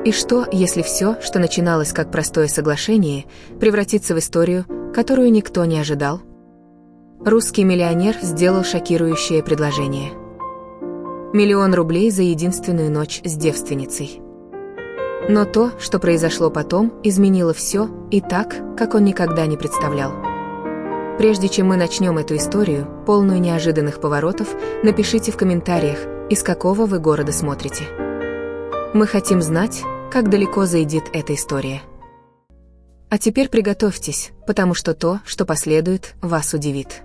И что, если все, что начиналось как простое соглашение, превратится в историю, которую никто не ожидал? Русский миллионер сделал шокирующее предложение. 1 000 000 рублей за единственную ночь с девственницей. Но то, что произошло потом, изменило все, и так, как он никогда не представлял. Прежде чем мы начнем эту историю, полную неожиданных поворотов, напишите в комментариях, из какого вы города смотрите. Мы хотим знать, как далеко зайдет эта история. А теперь приготовьтесь, потому что то, что последует, вас удивит.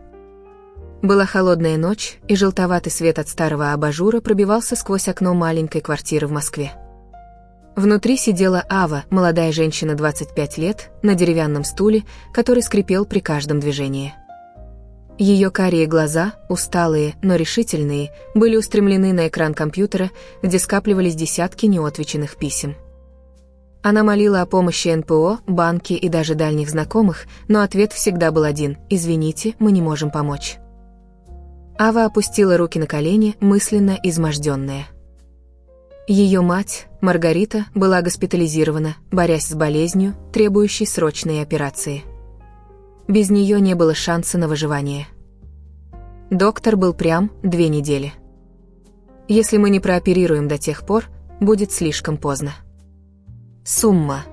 Была холодная ночь, и желтоватый свет от старого абажура пробивался сквозь окно маленькой квартиры в Москве. Внутри сидела Ава, молодая женщина 25 лет, на деревянном стуле, который скрипел при каждом движении. Ее карие глаза, усталые, но решительные, были устремлены на экран компьютера, где скапливались десятки неотвеченных писем. Она молила о помощи НПО, банке и даже дальних знакомых, но ответ всегда был один: «Извините, мы не можем помочь». Ава опустила руки на колени, мысленно изможденная. Ее мать, Маргарита, была госпитализирована, борясь с болезнью, требующей срочной операции. Без нее не было шанса на выживание. Доктор был прям: 2 недели. Если мы не прооперируем до тех пор, будет слишком поздно. Сумма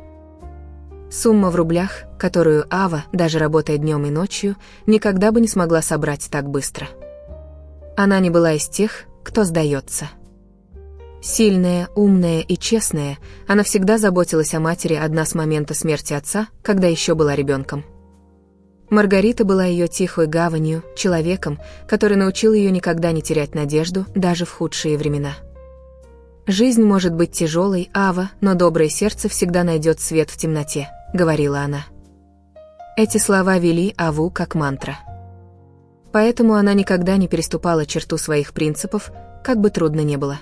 в рублях, которую Ава, даже работая днем и ночью, никогда бы не смогла собрать так быстро. Она не была из тех, кто сдается. Сильная, умная и честная, она всегда заботилась о матери одна с момента смерти отца, когда еще была ребенком. Маргарита была ее тихой гаванью, человеком, который научил ее никогда не терять надежду, даже в худшие времена. «Жизнь может быть тяжелой, Ава, но доброе сердце всегда найдет свет в темноте», — говорила она. Эти слова вели Аву как мантра. Поэтому она никогда не переступала черту своих принципов, как бы трудно ни было.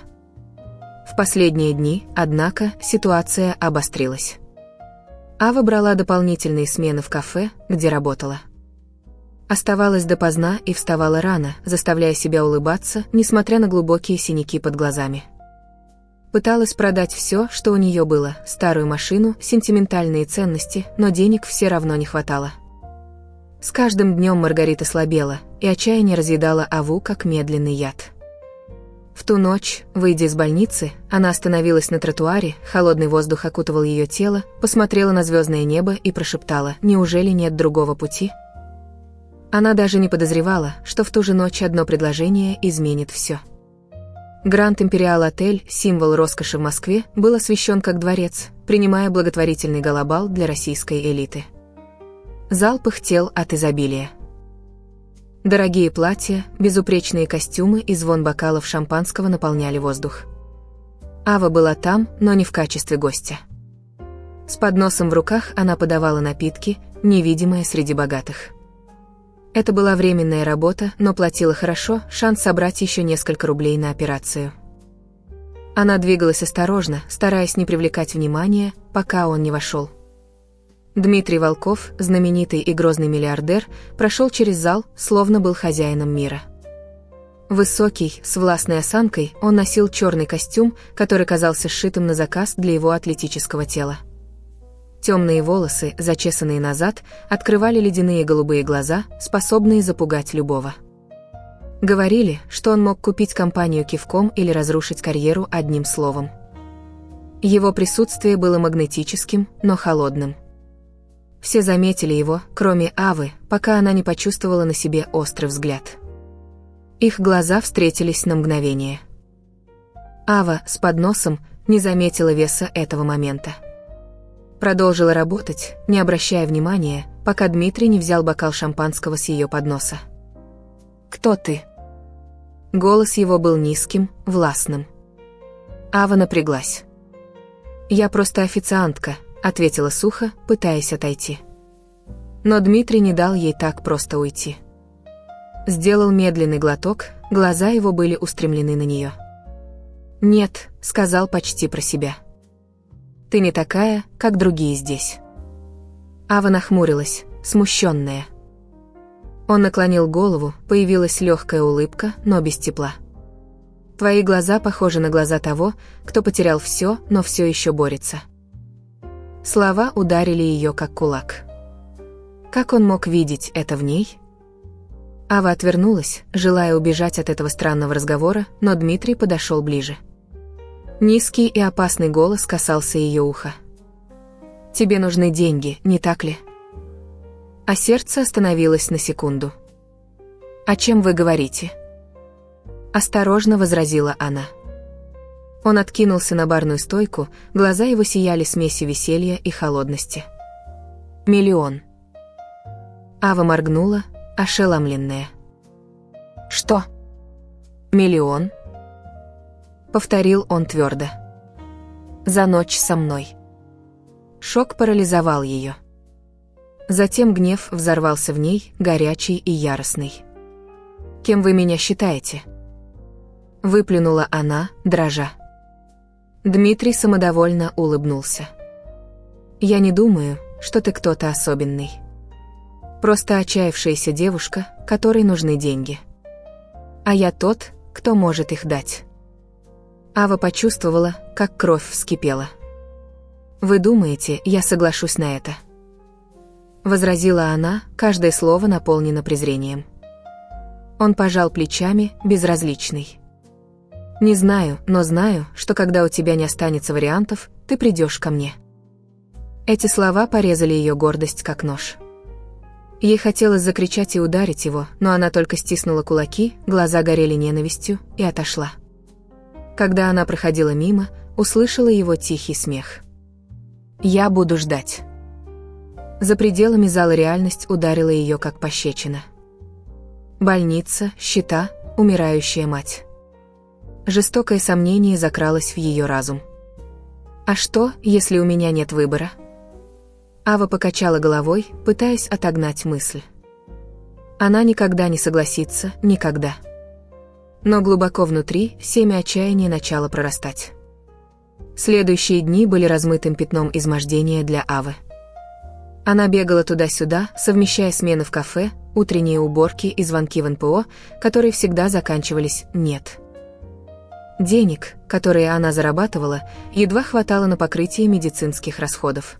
В последние дни, однако, ситуация обострилась. Ава брала дополнительные смены в кафе, где работала. Оставалась допоздна и вставала рано, заставляя себя улыбаться, несмотря на глубокие синяки под глазами. Пыталась продать все, что у нее было: старую машину, сентиментальные ценности, но денег все равно не хватало. С каждым днем Маргарита слабела, и отчаяние разъедало Аву, как медленный яд. В ту ночь, выйдя из больницы, она остановилась на тротуаре, холодный воздух окутывал ее тело, посмотрела на звездное небо и прошептала: «Неужели нет другого пути?» Она даже не подозревала, что в ту же ночь одно предложение изменит все. Гранд Империал Отель, символ роскоши в Москве, был освящен как дворец, принимая благотворительный галабал для российской элиты. Зал пыхтел от изобилия. Дорогие платья, безупречные костюмы и звон бокалов шампанского наполняли воздух. Ава была там, но не в качестве гостя. С подносом в руках она подавала напитки, невидимая среди богатых. Это была временная работа, но платила хорошо, шанс собрать еще несколько рублей на операцию. Она двигалась осторожно, стараясь не привлекать внимания, пока он не вошел. Дмитрий Волков, знаменитый и грозный миллиардер, прошел через зал, словно был хозяином мира. Высокий, с властной осанкой, он носил черный костюм, который казался сшитым на заказ для его атлетического тела. Темные волосы, зачесанные назад, открывали ледяные голубые глаза, способные запугать любого. Говорили, что он мог купить компанию кивком или разрушить карьеру одним словом. Его присутствие было магнетическим, но холодным. Все заметили его, кроме Авы, пока она не почувствовала на себе острый взгляд. Их глаза встретились на мгновение. Ава с подносом не заметила веса этого момента. Продолжила работать, не обращая внимания, пока Дмитрий не взял бокал шампанского с ее подноса. «Кто ты?» Голос его был низким, властным. Ава напряглась. «Я просто официантка», — ответила сухо, пытаясь отойти. Но Дмитрий не дал ей так просто уйти. Сделал медленный глоток, глаза его были устремлены на нее. «Нет», — сказал почти про себя. «Ты не такая, как другие здесь». Ава нахмурилась, смущенная. Он наклонил голову, появилась легкая улыбка, но без тепла. Твои глаза похожи на глаза того, кто потерял все, но все еще борется. Слова ударили ее как кулак. Как он мог видеть это в ней? Ава отвернулась, желая убежать от этого странного разговора, но Дмитрий подошел ближе. Низкий и опасный голос касался ее уха. «Тебе нужны деньги, не так ли?» А сердце остановилось на секунду. «О чем вы говорите?» Осторожно возразила она. Он откинулся на барную стойку, глаза его сияли смесью веселья и холодности. «Миллион». Ава моргнула, ошеломленная. «Что?» «Миллион», — повторил он твердо. «За ночь со мной». Шок парализовал ее. Затем гнев взорвался в ней, горячий и яростный. «Кем вы меня считаете?» Выплюнула она, дрожа. Дмитрий самодовольно улыбнулся. «Я не думаю, что ты кто-то особенный. Просто отчаявшаяся девушка, которой нужны деньги. А я тот, кто может их дать». Ава почувствовала, как кровь вскипела. «Вы думаете, я соглашусь на это?» Возразила она, каждое слово наполнено презрением. Он пожал плечами, безразличный. «Не знаю, но знаю, что когда у тебя не останется вариантов, ты придешь ко мне». Эти слова порезали ее гордость как нож. Ей хотелось закричать и ударить его, но она только стиснула кулаки, глаза горели ненавистью, и отошла. Когда она проходила мимо, услышала его тихий смех. «Я буду ждать». За пределами зала реальность ударила ее как пощечина. Больница, счета, умирающая мать. Жестокое сомнение закралось в ее разум. «А что, если у меня нет выбора?» Ава покачала головой, пытаясь отогнать мысль. Она никогда не согласится, никогда. Но глубоко внутри семя отчаяния начало прорастать. Следующие дни были размытым пятном измождения для Авы. Она бегала туда-сюда, совмещая смены в кафе, утренние уборки и звонки в НПО, которые всегда заканчивались «нет». Денег, которые она зарабатывала, едва хватало на покрытие медицинских расходов.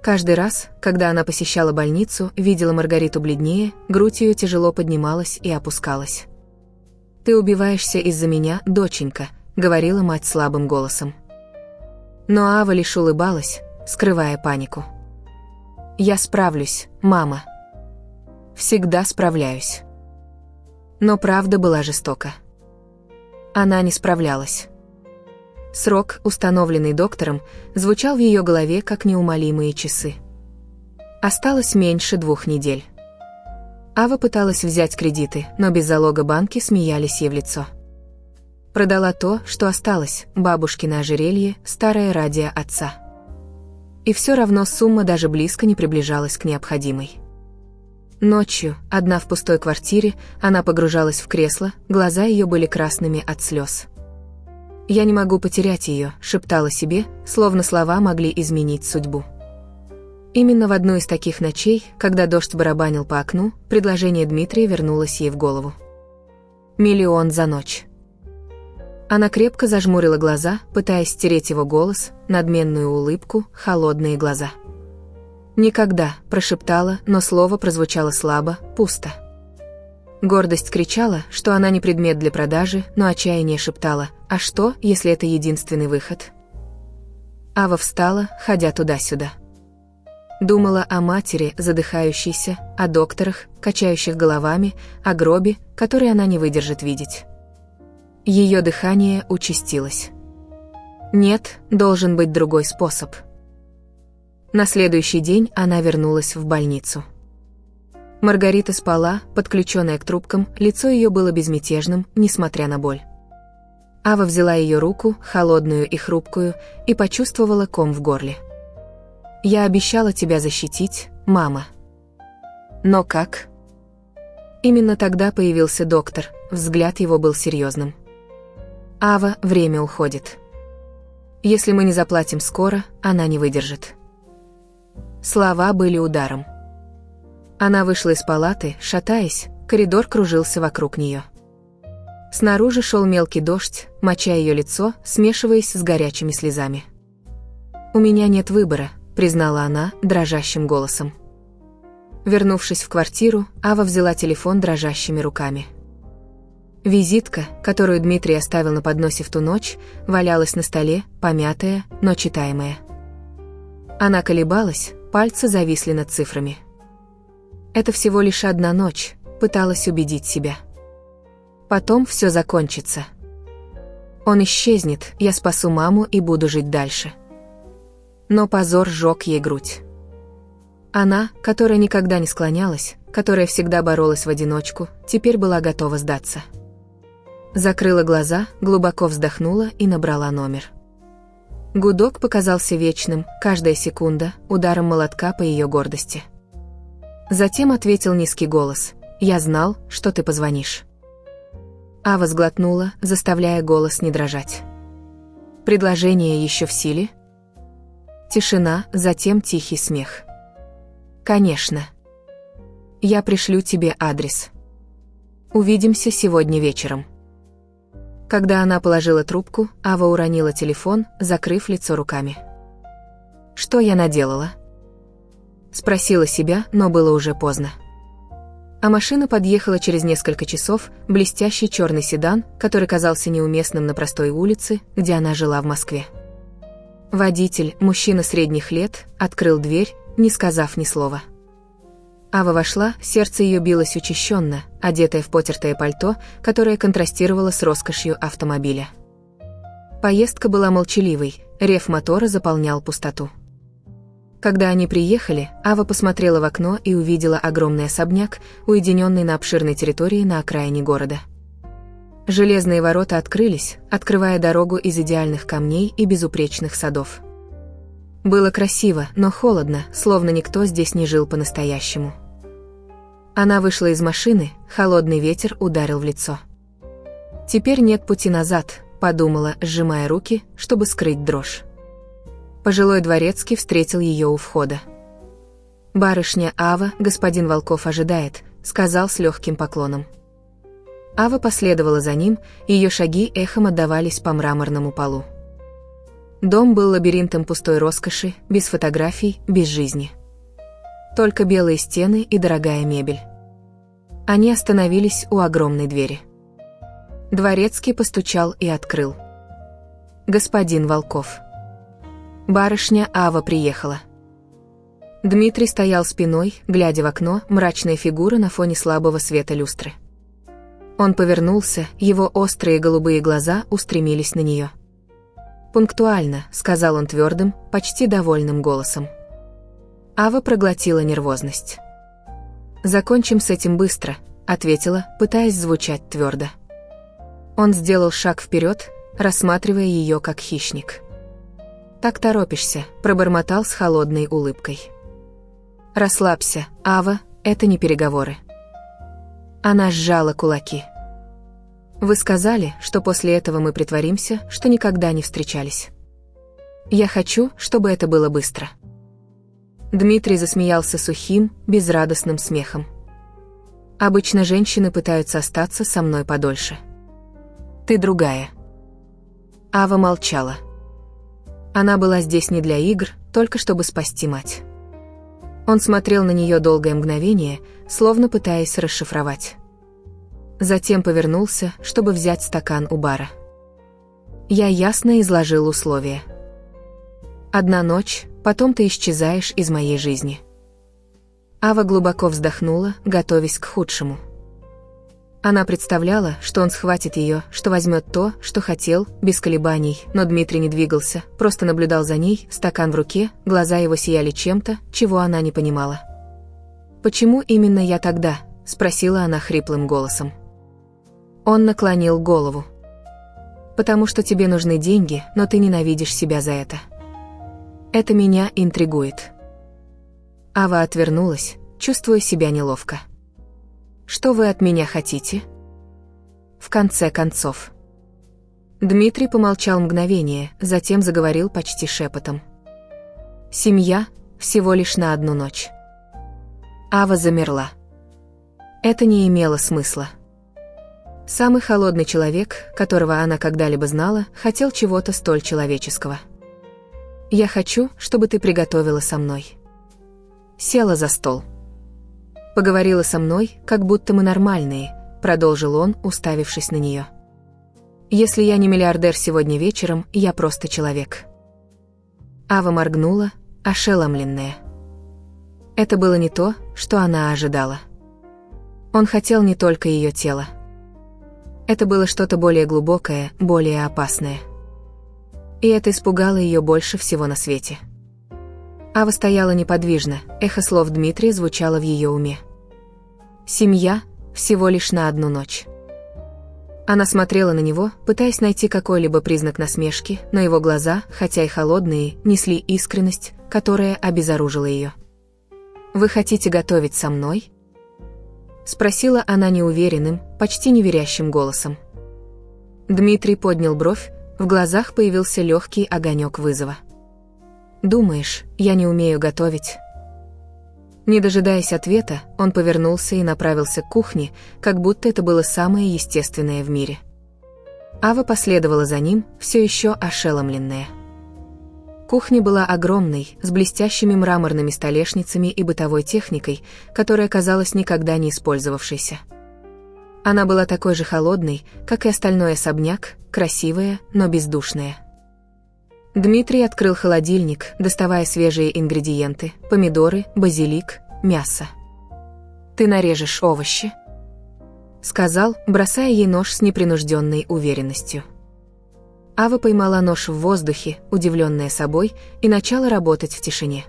Каждый раз, когда она посещала больницу, видела Маргариту бледнее, грудь ее тяжело поднималась и опускалась. «Ты убиваешься из-за меня, доченька», — говорила мать слабым голосом. Но Ава лишь улыбалась, скрывая панику. «Я справлюсь, мама. Всегда справляюсь». Но правда была жестока. Она не справлялась. Срок, установленный доктором, звучал в ее голове как неумолимые часы. Осталось меньше 2 недель. Ава пыталась взять кредиты, но без залога банки смеялись ей в лицо. Продала то, что осталось, бабушкино ожерелье, старое радио отца. И все равно сумма даже близко не приближалась к необходимой. Ночью, одна в пустой квартире, она погружалась в кресло, глаза ее были красными от слез. «Я не могу потерять ее», — шептала себе, словно слова могли изменить судьбу. Именно в одну из таких ночей, когда дождь барабанил по окну, предложение Дмитрия вернулось ей в голову. «Миллион за ночь». Она крепко зажмурила глаза, пытаясь стереть его голос, надменную улыбку, холодные глаза. «Никогда», — прошептала, но слово прозвучало слабо, пусто. Гордость кричала, что она не предмет для продажи, но отчаяние шептало: «А что, если это единственный выход?» Ава встала, ходя туда-сюда. Думала о матери, задыхающейся, о докторах, качающих головами, о гробе, который она не выдержит видеть. Ее дыхание участилось. Нет, должен быть другой способ. На следующий день она вернулась в больницу. Маргарита спала, подключенная к трубкам, лицо ее было безмятежным, несмотря на боль. Ава взяла ее руку, холодную и хрупкую, и почувствовала ком в горле. «Я обещала тебя защитить, мама». «Но как?» Именно тогда появился доктор, взгляд его был серьезным. «Ава, время уходит. Если мы не заплатим скоро, она не выдержит». Слова были ударом. Она вышла из палаты, шатаясь, коридор кружился вокруг нее. Снаружи шел мелкий дождь, моча ее лицо, смешиваясь с горячими слезами. «У меня нет выбора», — признала она дрожащим голосом. Вернувшись в квартиру, Ава взяла телефон дрожащими руками. Визитка, которую Дмитрий оставил на подносе в ту ночь, валялась на столе, помятая, но читаемая. Она колебалась, пальцы зависли над цифрами. «Это всего лишь одна ночь», — пыталась убедить себя. «Потом все закончится. Он исчезнет, я спасу маму и буду жить дальше». Но позор сжег ей грудь. Она, которая никогда не склонялась, которая всегда боролась в одиночку, теперь была готова сдаться. Закрыла глаза, глубоко вздохнула и набрала номер. Гудок показался вечным, каждая секунда — ударом молотка по ее гордости. Затем ответил низкий голос: «Я знал, что ты позвонишь». Ава сглотнула, заставляя голос не дрожать. «Предложение еще в силе?» Тишина, затем тихий смех. «Конечно. Я пришлю тебе адрес. Увидимся сегодня вечером». Когда она положила трубку, Ава уронила телефон, закрыв лицо руками. «Что я наделала?» Спросила себя, но было уже поздно. А машина подъехала через несколько часов, блестящий черный седан, который казался неуместным на простой улице, где она жила в Москве. Водитель, мужчина средних лет, открыл дверь, не сказав ни слова. Ава вошла, сердце ее билось учащенно, одетая в потертое пальто, которое контрастировало с роскошью автомобиля. Поездка была молчаливой, рев мотора заполнял пустоту. Когда они приехали, Ава посмотрела в окно и увидела огромный особняк, уединенный на обширной территории на окраине города. Железные ворота открылись, открывая дорогу из идеальных камней и безупречных садов. Было красиво, но холодно, словно никто здесь не жил по-настоящему. Она вышла из машины, холодный ветер ударил в лицо. «Теперь нет пути назад», — подумала, сжимая руки, чтобы скрыть дрожь. Пожилой дворецкий встретил ее у входа. «Барышня Ава, господин Волков ожидает», — сказал с легким поклоном. Ава последовала за ним, ее шаги эхом отдавались по мраморному полу. Дом был лабиринтом пустой роскоши, без фотографий, без жизни. Только белые стены и дорогая мебель. Они остановились у огромной двери. Дворецкий постучал и открыл. «Господин Волков». Барышня Ава приехала. Дмитрий стоял спиной, глядя в окно, мрачная фигура на фоне слабого света люстры. Он повернулся, его острые голубые глаза устремились на нее. «Пунктуально», — сказал он твердым, почти довольным голосом. Ава проглотила нервозность. «Закончим с этим быстро», — ответила, пытаясь звучать твердо. Он сделал шаг вперед, рассматривая ее как хищник. «Так торопишься», — пробормотал с холодной улыбкой. «Расслабься, Ава, это не переговоры». Она сжала кулаки. «Вы сказали, что после этого мы притворимся, что никогда не встречались. Я хочу, чтобы это было быстро». Дмитрий засмеялся сухим, безрадостным смехом. «Обычно женщины пытаются остаться со мной подольше. Ты другая». Ава молчала. Она была здесь не для игр, только чтобы спасти мать. Он смотрел на нее долгое мгновение, словно пытаясь расшифровать. Затем повернулся, чтобы взять стакан у бара. Я ясно изложил условия. «Одна ночь, потом ты исчезаешь из моей жизни». Ава глубоко вздохнула, готовясь к худшему. Она представляла, что он схватит ее, что возьмет то, что хотел, без колебаний, но Дмитрий не двигался, просто наблюдал за ней, стакан в руке, глаза его сияли чем-то, чего она не понимала. «Почему именно я тогда?» — спросила она хриплым голосом. Он наклонил голову. «Потому что тебе нужны деньги, но ты ненавидишь себя за это. Это меня интригует». Ава отвернулась, чувствуя себя неловко. «Что вы от меня хотите?» В конце концов. Дмитрий помолчал мгновение, затем заговорил почти шепотом. «Семья всего лишь на одну ночь». Ава замерла. Это не имело смысла. Самый холодный человек, которого она когда-либо знала, хотел чего-то столь человеческого. «Я хочу, чтобы ты приготовила со мной». Села за стол. «Поговорила со мной, как будто мы нормальные», — продолжил он, уставившись на нее. «Если я не миллиардер сегодня вечером, я просто человек». Ава моргнула, ошеломленная. Это было не то, что она ожидала. Он хотел не только ее тело. Это было что-то более глубокое, более опасное. И это испугало ее больше всего на свете. Ава стояла неподвижно, эхо слов Дмитрия звучало в ее уме. Семья всего лишь на одну ночь. Она смотрела на него, пытаясь найти какой-либо признак насмешки, но его глаза, хотя и холодные, несли искренность, которая обезоружила ее. «Вы хотите готовить со мной?» — спросила она неуверенным, почти неверящим голосом. Дмитрий поднял бровь, в глазах появился легкий огонек вызова. «Думаешь, я не умею готовить?» Не дожидаясь ответа, он повернулся и направился к кухне, как будто это было самое естественное в мире. Ава последовала за ним, все еще ошеломленная. Кухня была огромной, с блестящими мраморными столешницами и бытовой техникой, которая казалась никогда не использовавшейся. Она была такой же холодной, как и остальной особняк, красивая, но бездушная. Дмитрий открыл холодильник, доставая свежие ингредиенты: помидоры, базилик, мясо. «Ты нарежешь овощи?» — сказал, бросая ей нож с непринужденной уверенностью. Ава поймала нож в воздухе, удивленная собой, и начала работать в тишине.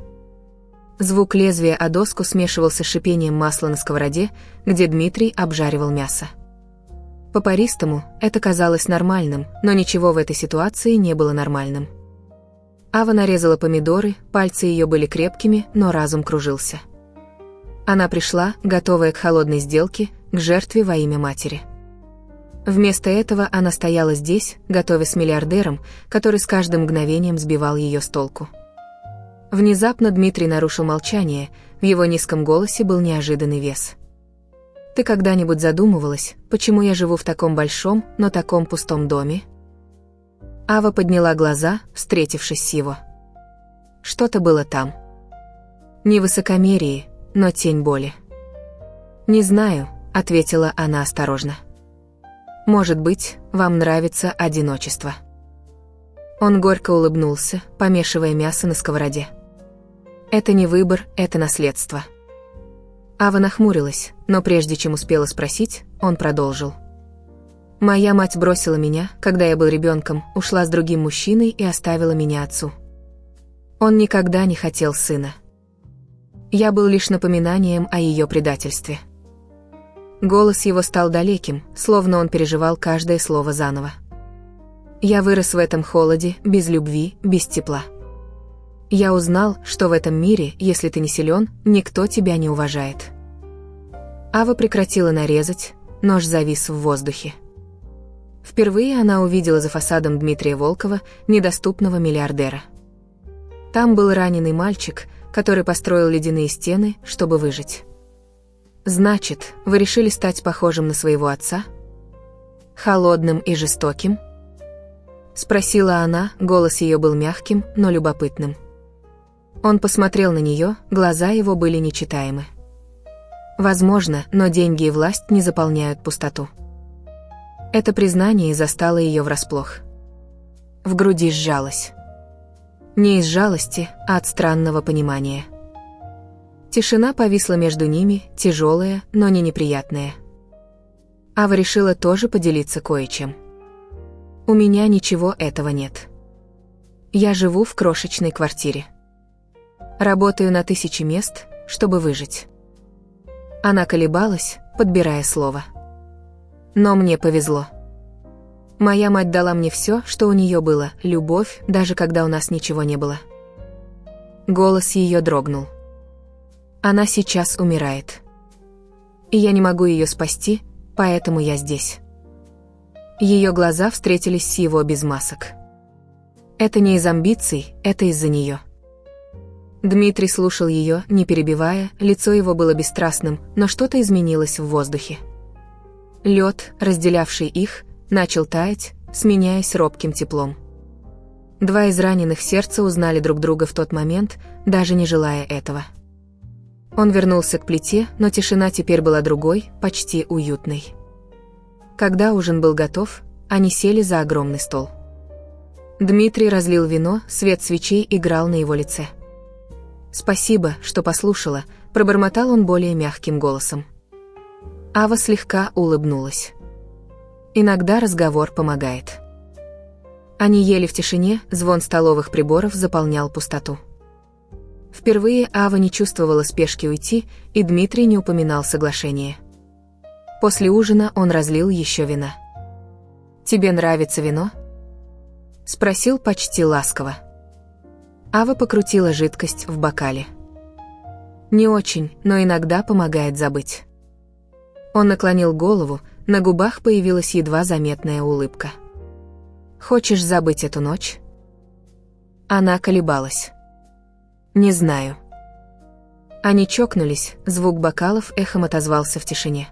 Звук лезвия о доску смешивался с шипением масла на сковороде, где Дмитрий обжаривал мясо. По-паристому это казалось нормальным, но ничего в этой ситуации не было нормальным. Ава нарезала помидоры, пальцы ее были крепкими, но разум кружился. Она пришла, готовая к холодной сделке, к жертве во имя матери. Вместо этого она стояла здесь, готовясь с миллиардером, который с каждым мгновением сбивал ее с толку. Внезапно Дмитрий нарушил молчание, в его низком голосе был неожиданный вес. «Ты когда-нибудь задумывалась, почему я живу в таком большом, но таком пустом доме?» Ава подняла глаза, встретившись с его. Что-то было там. Не высокомерие, но тень боли. «Не знаю», — ответила она осторожно. «Может быть, вам нравится одиночество». Он горько улыбнулся, помешивая мясо на сковороде. «Это не выбор, это наследство». Ава нахмурилась, но прежде чем успела спросить, он продолжил. «Моя мать бросила меня, когда я был ребенком, ушла с другим мужчиной и оставила меня отцу. Он никогда не хотел сына. Я был лишь напоминанием о ее предательстве». Голос его стал далеким, словно он переживал каждое слово заново. «Я вырос в этом холоде, без любви, без тепла. Я узнал, что в этом мире, если ты не силен, никто тебя не уважает». Ава прекратила нарезать, нож завис в воздухе. Впервые она увидела за фасадом Дмитрия Волкова недоступного миллиардера. Там был раненый мальчик, который построил ледяные стены, чтобы выжить. «Значит, вы решили стать похожим на своего отца? Холодным и жестоким?» Спросила она, голос ее был мягким, но любопытным. Он посмотрел на нее, глаза его были нечитаемы. Возможно, но деньги и власть не заполняют пустоту. Это признание застало ее врасплох. В груди сжалось. Не из жалости, а от странного понимания. Тишина повисла между ними, тяжелая, но не неприятная. Ава решила тоже поделиться кое-чем. «У меня ничего этого нет. Я живу в крошечной квартире. Работаю на 1000 мест, чтобы выжить». Она колебалась, подбирая слово. «Но мне повезло. Моя мать дала мне все, что у нее было, любовь, даже когда у нас ничего не было». Голос ее дрогнул. «Она сейчас умирает. И я не могу ее спасти, поэтому я здесь». Ее глаза встретились с его без масок. Это не из амбиций, это из-за нее. Дмитрий слушал ее, не перебивая, лицо его было бесстрастным, но что-то изменилось в воздухе. Лед, разделявший их, начал таять, сменяясь робким теплом. Два израненных сердца узнали друг друга в тот момент, даже не желая этого. Он вернулся к плите, но тишина теперь была другой, почти уютной. Когда ужин был готов, они сели за огромный стол. Дмитрий разлил вино, свет свечей играл на его лице. «Спасибо, что послушала», — пробормотал он более мягким голосом. Ава слегка улыбнулась. Иногда разговор помогает. Они ели в тишине, звон столовых приборов заполнял пустоту. Впервые Ава не чувствовала спешки уйти, и Дмитрий не упоминал соглашение. После ужина он разлил еще вина. «Тебе нравится вино?» — спросил почти ласково. Ава покрутила жидкость в бокале. «Не очень, но иногда помогает забыть». Он наклонил голову, на губах появилась едва заметная улыбка. «Хочешь забыть эту ночь?» Она колебалась. «Не знаю». Они чокнулись, звук бокалов эхом отозвался в тишине.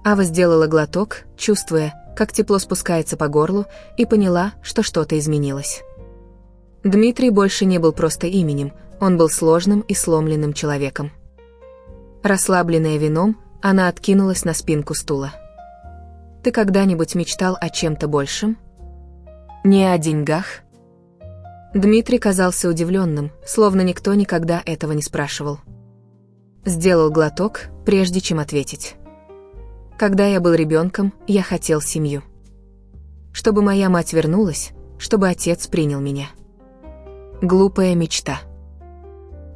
Ава сделала глоток, чувствуя, как тепло спускается по горлу, и поняла, что что-то изменилось. Дмитрий больше не был просто именем, он был сложным и сломленным человеком. Расслабленная вином, она откинулась на спинку стула. «Ты когда-нибудь мечтал о чем-то большем? Не о деньгах?» Дмитрий казался удивленным, словно никто никогда этого не спрашивал. Сделал глоток, прежде чем ответить. «Когда я был ребенком, я хотел семью. Чтобы моя мать вернулась, чтобы отец принял меня. Глупая мечта».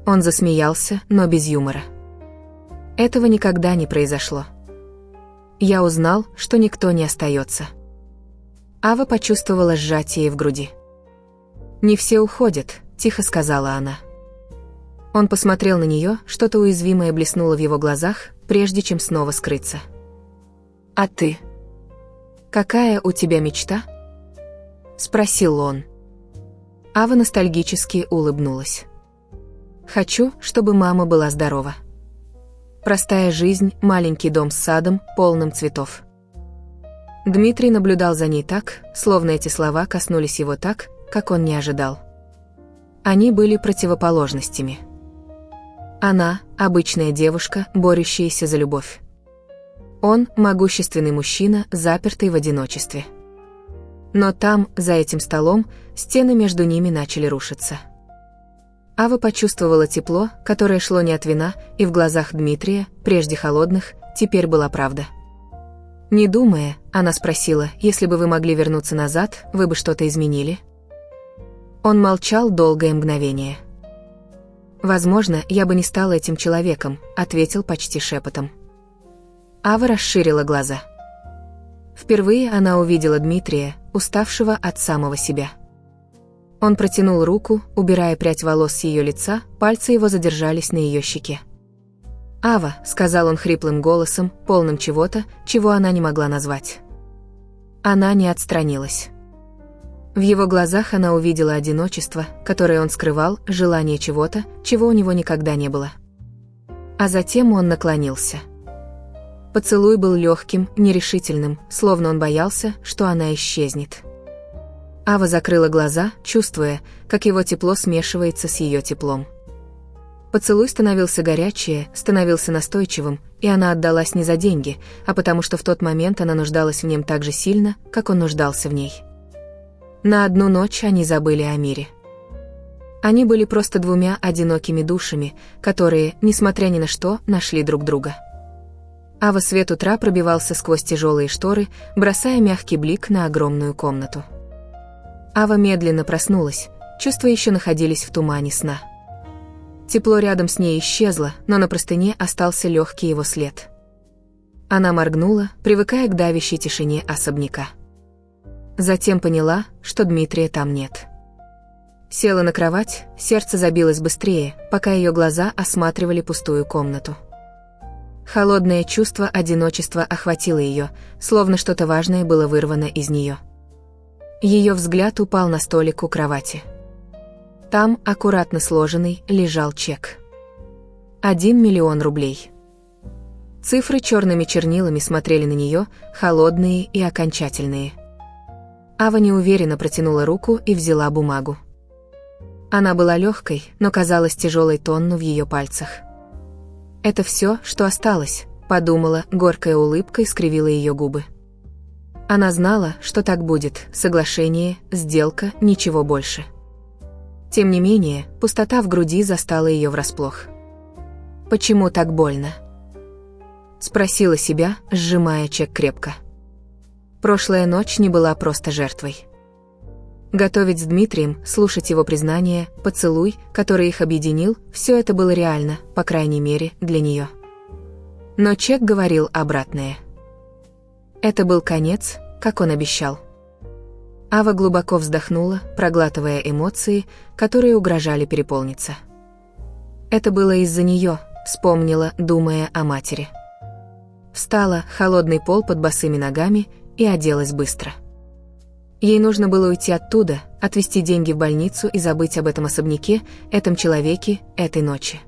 Он засмеялся, но без юмора. Этого никогда не произошло. Я узнал, что никто не остается. Ава почувствовала сжатие в груди. «Не все уходят», — тихо сказала она. Он посмотрел на нее, что-то уязвимое блеснуло в его глазах, прежде чем снова скрыться. «А ты? Какая у тебя мечта?» — спросил он. Ава ностальгически улыбнулась. «Хочу, чтобы мама была здорова. Простая жизнь, маленький дом с садом, полным цветов». Дмитрий наблюдал за ней так, словно эти слова коснулись его так, как он не ожидал. Они были противоположностями. Она – обычная девушка, борющаяся за любовь. Он – могущественный мужчина, запертый в одиночестве. Но там, за этим столом, стены между ними начали рушиться. Ава почувствовала тепло, которое шло не от вина, и в глазах Дмитрия, прежде холодных, теперь была правда. Не думая, она спросила, если бы вы могли вернуться назад, вы бы что-то изменили? Он молчал долгое мгновение. «Возможно, я бы не стала этим человеком», — ответил почти шепотом. Ава расширила глаза. Впервые она увидела Дмитрия, уставшего от самого себя. Он протянул руку, убирая прядь волос с ее лица, пальцы его задержались на ее щеке. «Ава», — сказал он хриплым голосом, полным чего-то, чего она не могла назвать. Она не отстранилась. В его глазах она увидела одиночество, которое он скрывал, желание чего-то, чего у него никогда не было. А затем он наклонился. Поцелуй был легким, нерешительным, словно он боялся, что она исчезнет. Ава закрыла глаза, чувствуя, как его тепло смешивается с ее теплом. Поцелуй становился горячее, становился настойчивым, и она отдалась не за деньги, а потому что в тот момент она нуждалась в нем так же сильно, как он нуждался в ней. На одну ночь они забыли о мире. Они были просто двумя одинокими душами, которые, несмотря ни на что, нашли друг друга. Ава свет утра пробивался сквозь тяжелые шторы, бросая мягкий блик на огромную комнату. Ава медленно проснулась, чувства еще находились в тумане сна. Тепло рядом с ней исчезло, но на простыне остался легкий его след. Она моргнула, привыкая к давящей тишине особняка. Затем поняла, что Дмитрия там нет. Села на кровать, сердце забилось быстрее, пока ее глаза осматривали пустую комнату. Холодное чувство одиночества охватило ее, словно что-то важное было вырвано из нее. Ее взгляд упал на столик у кровати. Там, аккуратно сложенный, лежал чек. 1 миллион рублей. Цифры черными чернилами смотрели на нее, холодные и окончательные. Ава неуверенно протянула руку и взяла бумагу. Она была легкой, но казалась тяжелой тонну в ее пальцах. «Это все, что осталось», — подумала, горькая улыбка искривила ее губы. Она знала, что так будет: соглашение, сделка, ничего больше. Тем не менее, пустота в груди застала ее врасплох. «Почему так больно?» — спросила себя, сжимая чек крепко. Прошлая ночь не была просто жертвой. Готовить с Дмитрием, слушать его признание, поцелуй, который их объединил, все это было реально, по крайней мере, для нее. Но чек говорил обратное. Это был конец, как он обещал. Ава глубоко вздохнула, проглатывая эмоции, которые угрожали переполниться. Это было из-за нее, вспомнила, думая о матери. Встала, холодный пол под босыми ногами, и оделась быстро. Ей нужно было уйти оттуда, отвезти деньги в больницу и забыть об этом особняке, этом человеке, этой ночи.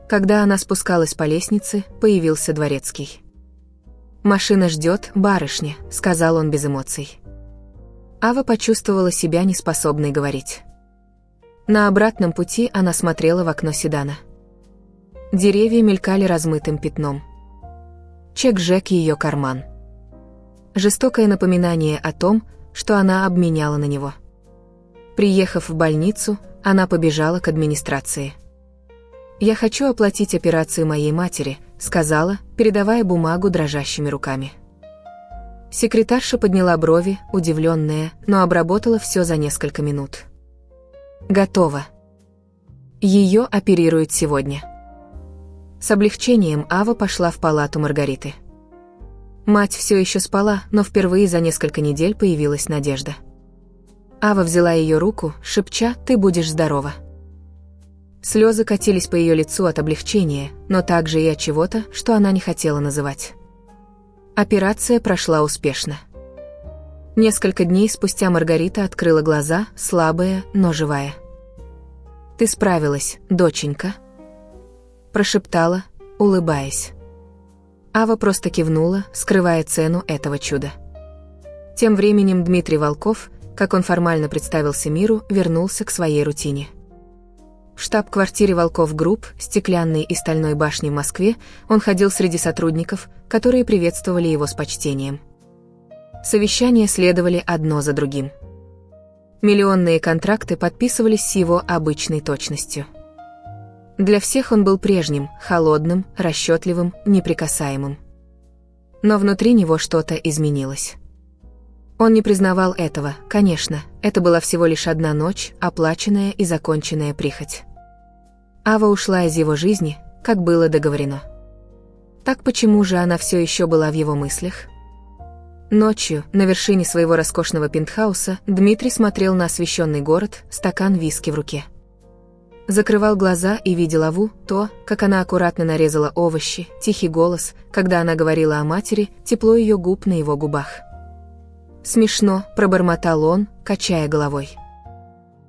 Когда она спускалась по лестнице, появился дворецкий. «Машина ждет, барышня», — сказал он без эмоций. Ава почувствовала себя неспособной говорить. На обратном пути она смотрела в окно седана. Деревья мелькали размытым пятном. Чек жег ее карман. Жестокое напоминание о том, что она обменяла на него. Приехав в больницу, она побежала к администрации. «Я хочу оплатить операцию моей матери», — сказала, передавая бумагу дрожащими руками. Секретарша подняла брови, удивленная, но обработала все за несколько минут. «Готово. Ее оперируют сегодня». С облегчением Ава пошла в палату Маргариты. Мать все еще спала, но впервые за несколько недель появилась надежда. Ава взяла ее руку, шепча: «Ты будешь здорова». Слезы катились по ее лицу от облегчения, но также и от чего-то, что она не хотела называть. Операция прошла успешно. Несколько дней спустя Маргарита открыла глаза, слабая, но живая. «Ты справилась, доченька», — прошептала, улыбаясь. Ава просто кивнула, скрывая цену этого чуда. Тем временем Дмитрий Волков, как он формально представился миру, вернулся к своей рутине. В штаб-квартире Волков Групп, стеклянной и стальной башни в Москве, он ходил среди сотрудников, которые приветствовали его с почтением. Совещания следовали одно за другим. Миллионные контракты подписывались с его обычной точностью. Для всех он был прежним, холодным, расчетливым, неприкасаемым. Но внутри него что-то изменилось. Он не признавал этого, конечно, это была всего лишь одна ночь, оплаченная и законченная прихоть. Ава ушла из его жизни, как было договорено. Так почему же она все еще была в его мыслях? Ночью, на вершине своего роскошного пентхауса, Дмитрий смотрел на освещенный город, стакан виски в руке. Закрывал глаза и видел Аву, то, как она аккуратно нарезала овощи, тихий голос, когда она говорила о матери, тепло ее губ на его губах. «Смешно», — пробормотал он, качая головой.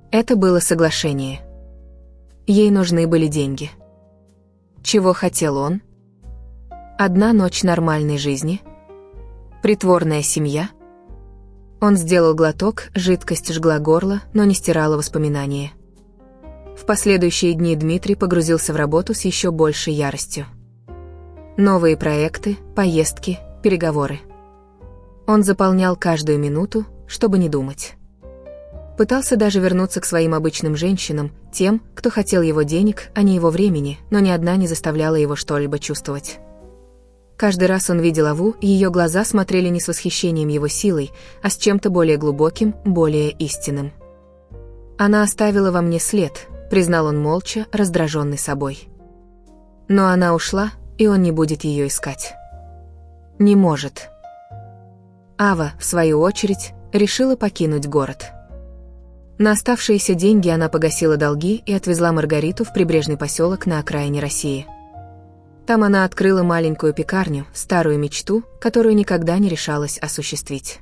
Это было соглашение. Ей нужны были деньги. Чего хотел он? Одна ночь нормальной жизни? Притворная семья? Он сделал глоток, жидкость жгла горло, но не стирала воспоминания. В последующие дни Дмитрий погрузился в работу с еще большей яростью. Новые проекты, поездки, переговоры. Он заполнял каждую минуту, чтобы не думать. Пытался даже вернуться к своим обычным женщинам, тем, кто хотел его денег, а не его времени, но ни одна не заставляла его что-либо чувствовать. Каждый раз он видел Аву, и ее глаза смотрели не с восхищением его силой, а с чем-то более глубоким, более истинным. «Она оставила во мне след», — признал он молча, раздраженный собой. Но она ушла, и он не будет ее искать. Не может. Ава, в свою очередь, решила покинуть город. На оставшиеся деньги она погасила долги и отвезла Маргариту в прибрежный поселок на окраине России. Там она открыла маленькую пекарню, старую мечту, которую никогда не решалась осуществить.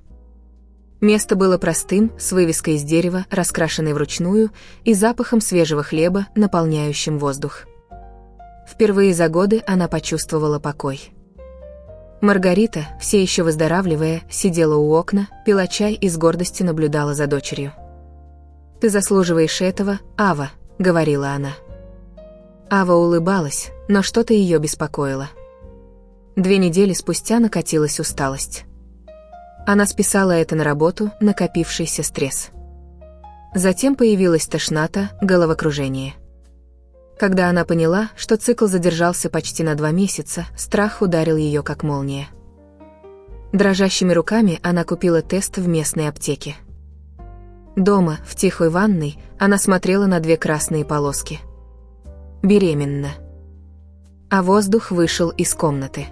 Место было простым, с вывеской из дерева, раскрашенной вручную, и запахом свежего хлеба, наполняющим воздух. Впервые за годы она почувствовала покой. Маргарита, все еще выздоравливая, сидела у окна, пила чай и с гордостью наблюдала за дочерью. «Ты заслуживаешь этого, Ава», — говорила она. Ава улыбалась, но что-то ее беспокоило. 2 недели спустя накатилась усталость. Она списала это на работу, накопившийся стресс. Затем появилась тошнота, головокружение. Когда она поняла, что цикл задержался почти на 2 месяца, страх ударил ее как молния. Дрожащими руками она купила тест в местной аптеке. Дома, в тихой ванной, она смотрела на 2 красные полоски. Беременна. А воздух вышел из комнаты.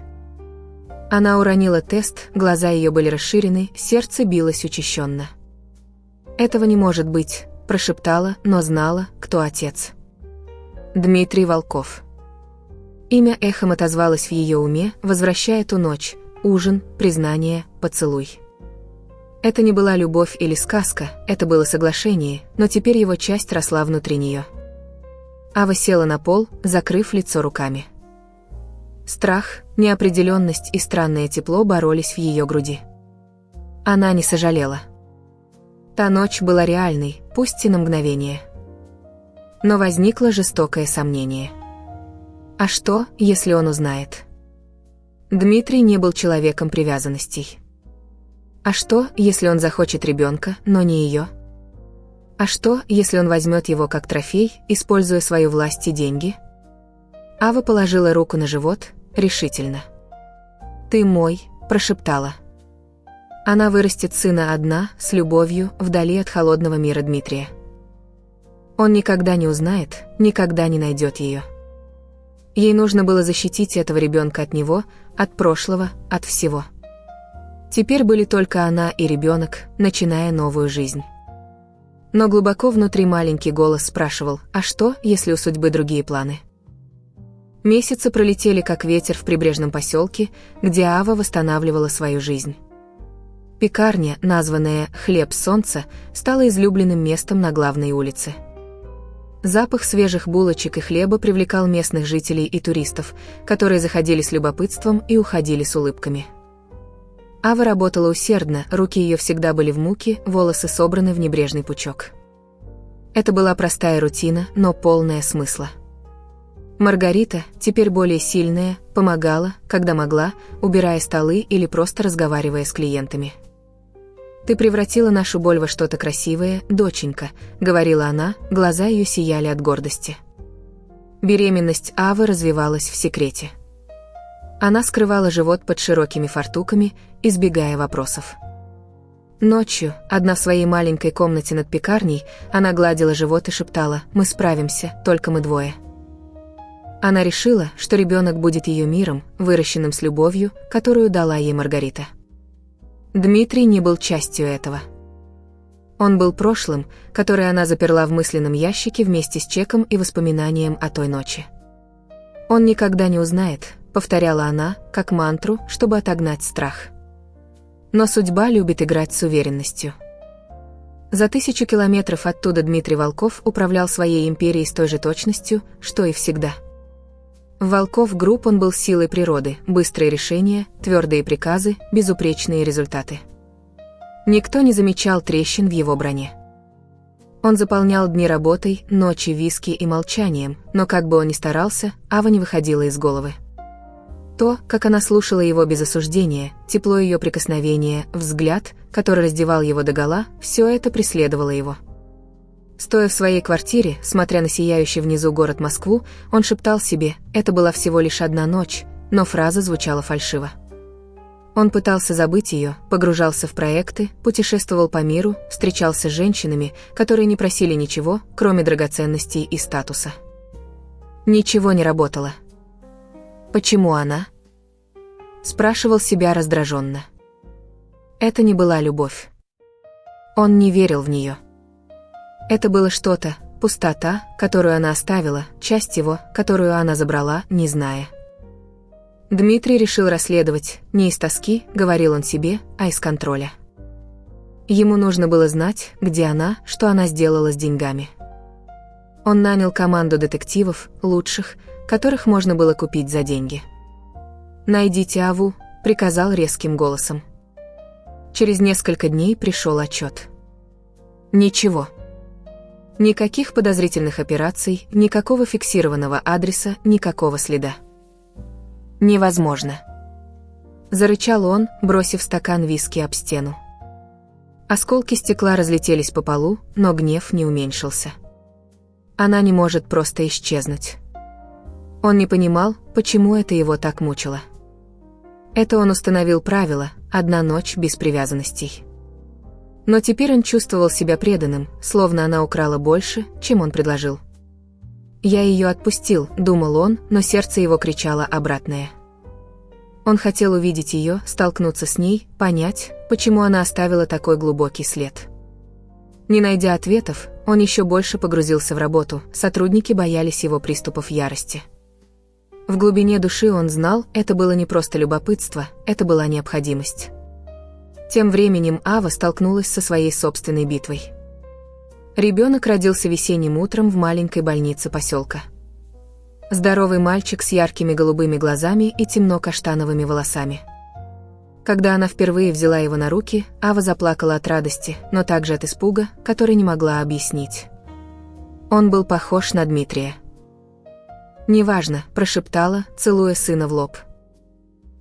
Она уронила тест, глаза ее были расширены, сердце билось учащенно. «Этого не может быть», – прошептала, но знала, кто отец. Дмитрий Волков. Имя эхом отозвалось в ее уме, возвращая ту ночь, ужин, признание, поцелуй. Это не была любовь или сказка, это было соглашение, но теперь его часть росла внутри нее. Ава села на пол, закрыв лицо руками. Страх, неопределенность и странное тепло боролись в ее груди. Она не сожалела. Та ночь была реальной, пусть и на мгновение. Но возникло жестокое сомнение. А что, если он узнает? Дмитрий не был человеком привязанностей. А что, если он захочет ребенка, но не ее? А что, если он возьмет его как трофей, используя свою власть и деньги? Ава положила руку на живот, решительно. «Ты мой», – прошептала. Она вырастет сына одна, с любовью, вдали от холодного мира Дмитрия. Он никогда не узнает, никогда не найдет ее. Ей нужно было защитить этого ребенка от него, от прошлого, от всего. Теперь были только она и ребенок, начиная новую жизнь. Но глубоко внутри маленький голос спрашивал, а что, если у судьбы другие планы? Месяцы пролетели как ветер в прибрежном поселке, где Ава восстанавливала свою жизнь. Пекарня, названная «Хлеб солнца», стала излюбленным местом на главной улице. Запах свежих булочек и хлеба привлекал местных жителей и туристов, которые заходили с любопытством и уходили с улыбками. Ава работала усердно, руки ее всегда были в муке, волосы собраны в небрежный пучок. Это была простая рутина, но полная смысла. Маргарита, теперь более сильная, помогала, когда могла, убирая столы или просто разговаривая с клиентами. «Ты превратила нашу боль во что-то красивое, доченька», — говорила она, глаза ее сияли от гордости. Беременность Авы развивалась в секрете. Она скрывала живот под широкими фартуками, избегая вопросов. Ночью, одна в своей маленькой комнате над пекарней, она гладила живот и шептала: «Мы справимся, только мы двое». Она решила, что ребенок будет ее миром, выращенным с любовью, которую дала ей Маргарита. Дмитрий не был частью этого. Он был прошлым, которое она заперла в мысленном ящике вместе с чеком и воспоминанием о той ночи. «Он никогда не узнает», — повторяла она, как мантру, чтобы отогнать страх. Но судьба любит играть с уверенностью. За 1000 километров оттуда Дмитрий Волков управлял своей империей с той же точностью, что и всегда. В Волков Групп он был силой природы, быстрые решения, твердые приказы, безупречные результаты. Никто не замечал трещин в его броне. Он заполнял дни работой, ночи виски и молчанием, но как бы он ни старался, Ава не выходила из головы. То, как она слушала его без осуждения, тепло ее прикосновения, взгляд, который раздевал его догола, все это преследовало его. Стоя в своей квартире, смотря на сияющий внизу город Москву, он шептал себе: это была всего лишь одна ночь, но фраза звучала фальшиво. Он пытался забыть ее, погружался в проекты, путешествовал по миру, встречался с женщинами, которые не просили ничего, кроме драгоценностей и статуса. Ничего не работало. «Почему она?» – спрашивал себя раздраженно. Это не была любовь. Он не верил в нее. Это было что-то, пустота, которую она оставила, часть его, которую она забрала, не зная. Дмитрий решил расследовать, не из тоски, говорил он себе, а из контроля. Ему нужно было знать, где она, что она сделала с деньгами. Он нанял команду детективов, лучших, которых можно было купить за деньги. «Найдите Аву», — приказал резким голосом. Через несколько дней пришел отчет. Ничего. Никаких подозрительных операций, никакого фиксированного адреса, никакого следа. «Невозможно», — зарычал он, бросив стакан виски об стену. Осколки стекла разлетелись по полу, но гнев не уменьшился. Она не может просто исчезнуть. Он не понимал, почему это его так мучило. Это он установил правило: одна ночь без привязанностей. Но теперь он чувствовал себя преданным, словно она украла больше, чем он предложил. «Я ее отпустил», — думал он, но сердце его кричало обратное. Он хотел увидеть ее, столкнуться с ней, понять, почему она оставила такой глубокий след. Не найдя ответов, он еще больше погрузился в работу, сотрудники боялись его приступов ярости. В глубине души он знал, это было не просто любопытство, это была необходимость. Тем временем Ава столкнулась со своей собственной битвой. Ребенок родился весенним утром в маленькой больнице поселка. Здоровый мальчик с яркими голубыми глазами и темно-каштановыми волосами. Когда она впервые взяла его на руки, Ава заплакала от радости, но также от испуга, который не могла объяснить. Он был похож на Дмитрия. «Неважно», — прошептала, целуя сына в лоб.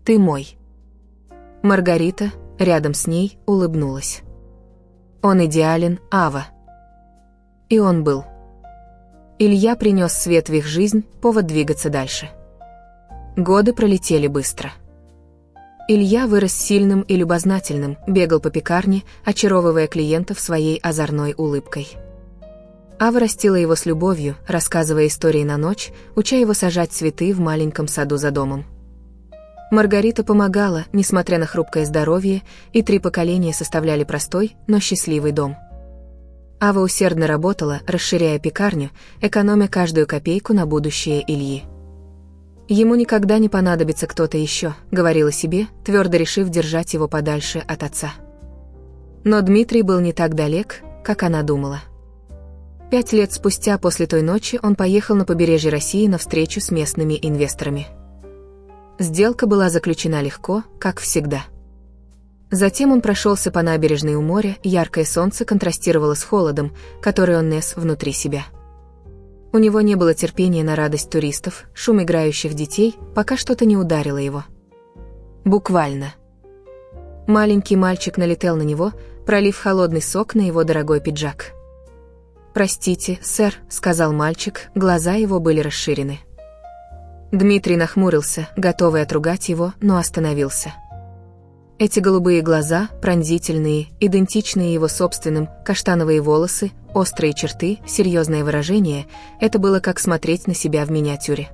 «Ты мой». Маргарита, рядом с ней, улыбнулась. «Он идеален, Ава». И он был. Илья принес свет в их жизнь, повод двигаться дальше. Годы пролетели быстро. Илья вырос сильным и любознательным, бегал по пекарне, очаровывая клиентов своей озорной улыбкой. Ава растила его с любовью, рассказывая истории на ночь, уча его сажать цветы в маленьком саду за домом. Маргарита помогала, несмотря на хрупкое здоровье, и 3 поколения составляли простой, но счастливый дом. Ава усердно работала, расширяя пекарню, экономя каждую копейку на будущее Ильи. «Ему никогда не понадобится кто-то еще», — говорила себе, твердо решив держать его подальше от отца. Но Дмитрий был не так далек, как она думала. 5 лет спустя после той ночи он поехал на побережье России на встречу с местными инвесторами. Сделка была заключена легко, как всегда. Затем он прошелся по набережной у моря, яркое солнце контрастировало с холодом, который он нес внутри себя. У него не было терпения на радость туристов, шум играющих детей, пока что-то не ударило его. Буквально. Маленький мальчик налетел на него, пролив холодный сок на его дорогой пиджак. «Простите, сэр», — сказал мальчик, глаза его были расширены. Дмитрий нахмурился, готовый отругать его, но остановился. Эти голубые глаза, пронзительные, идентичные его собственным, каштановые волосы, острые черты, серьезное выражение — это было как смотреть на себя в миниатюре.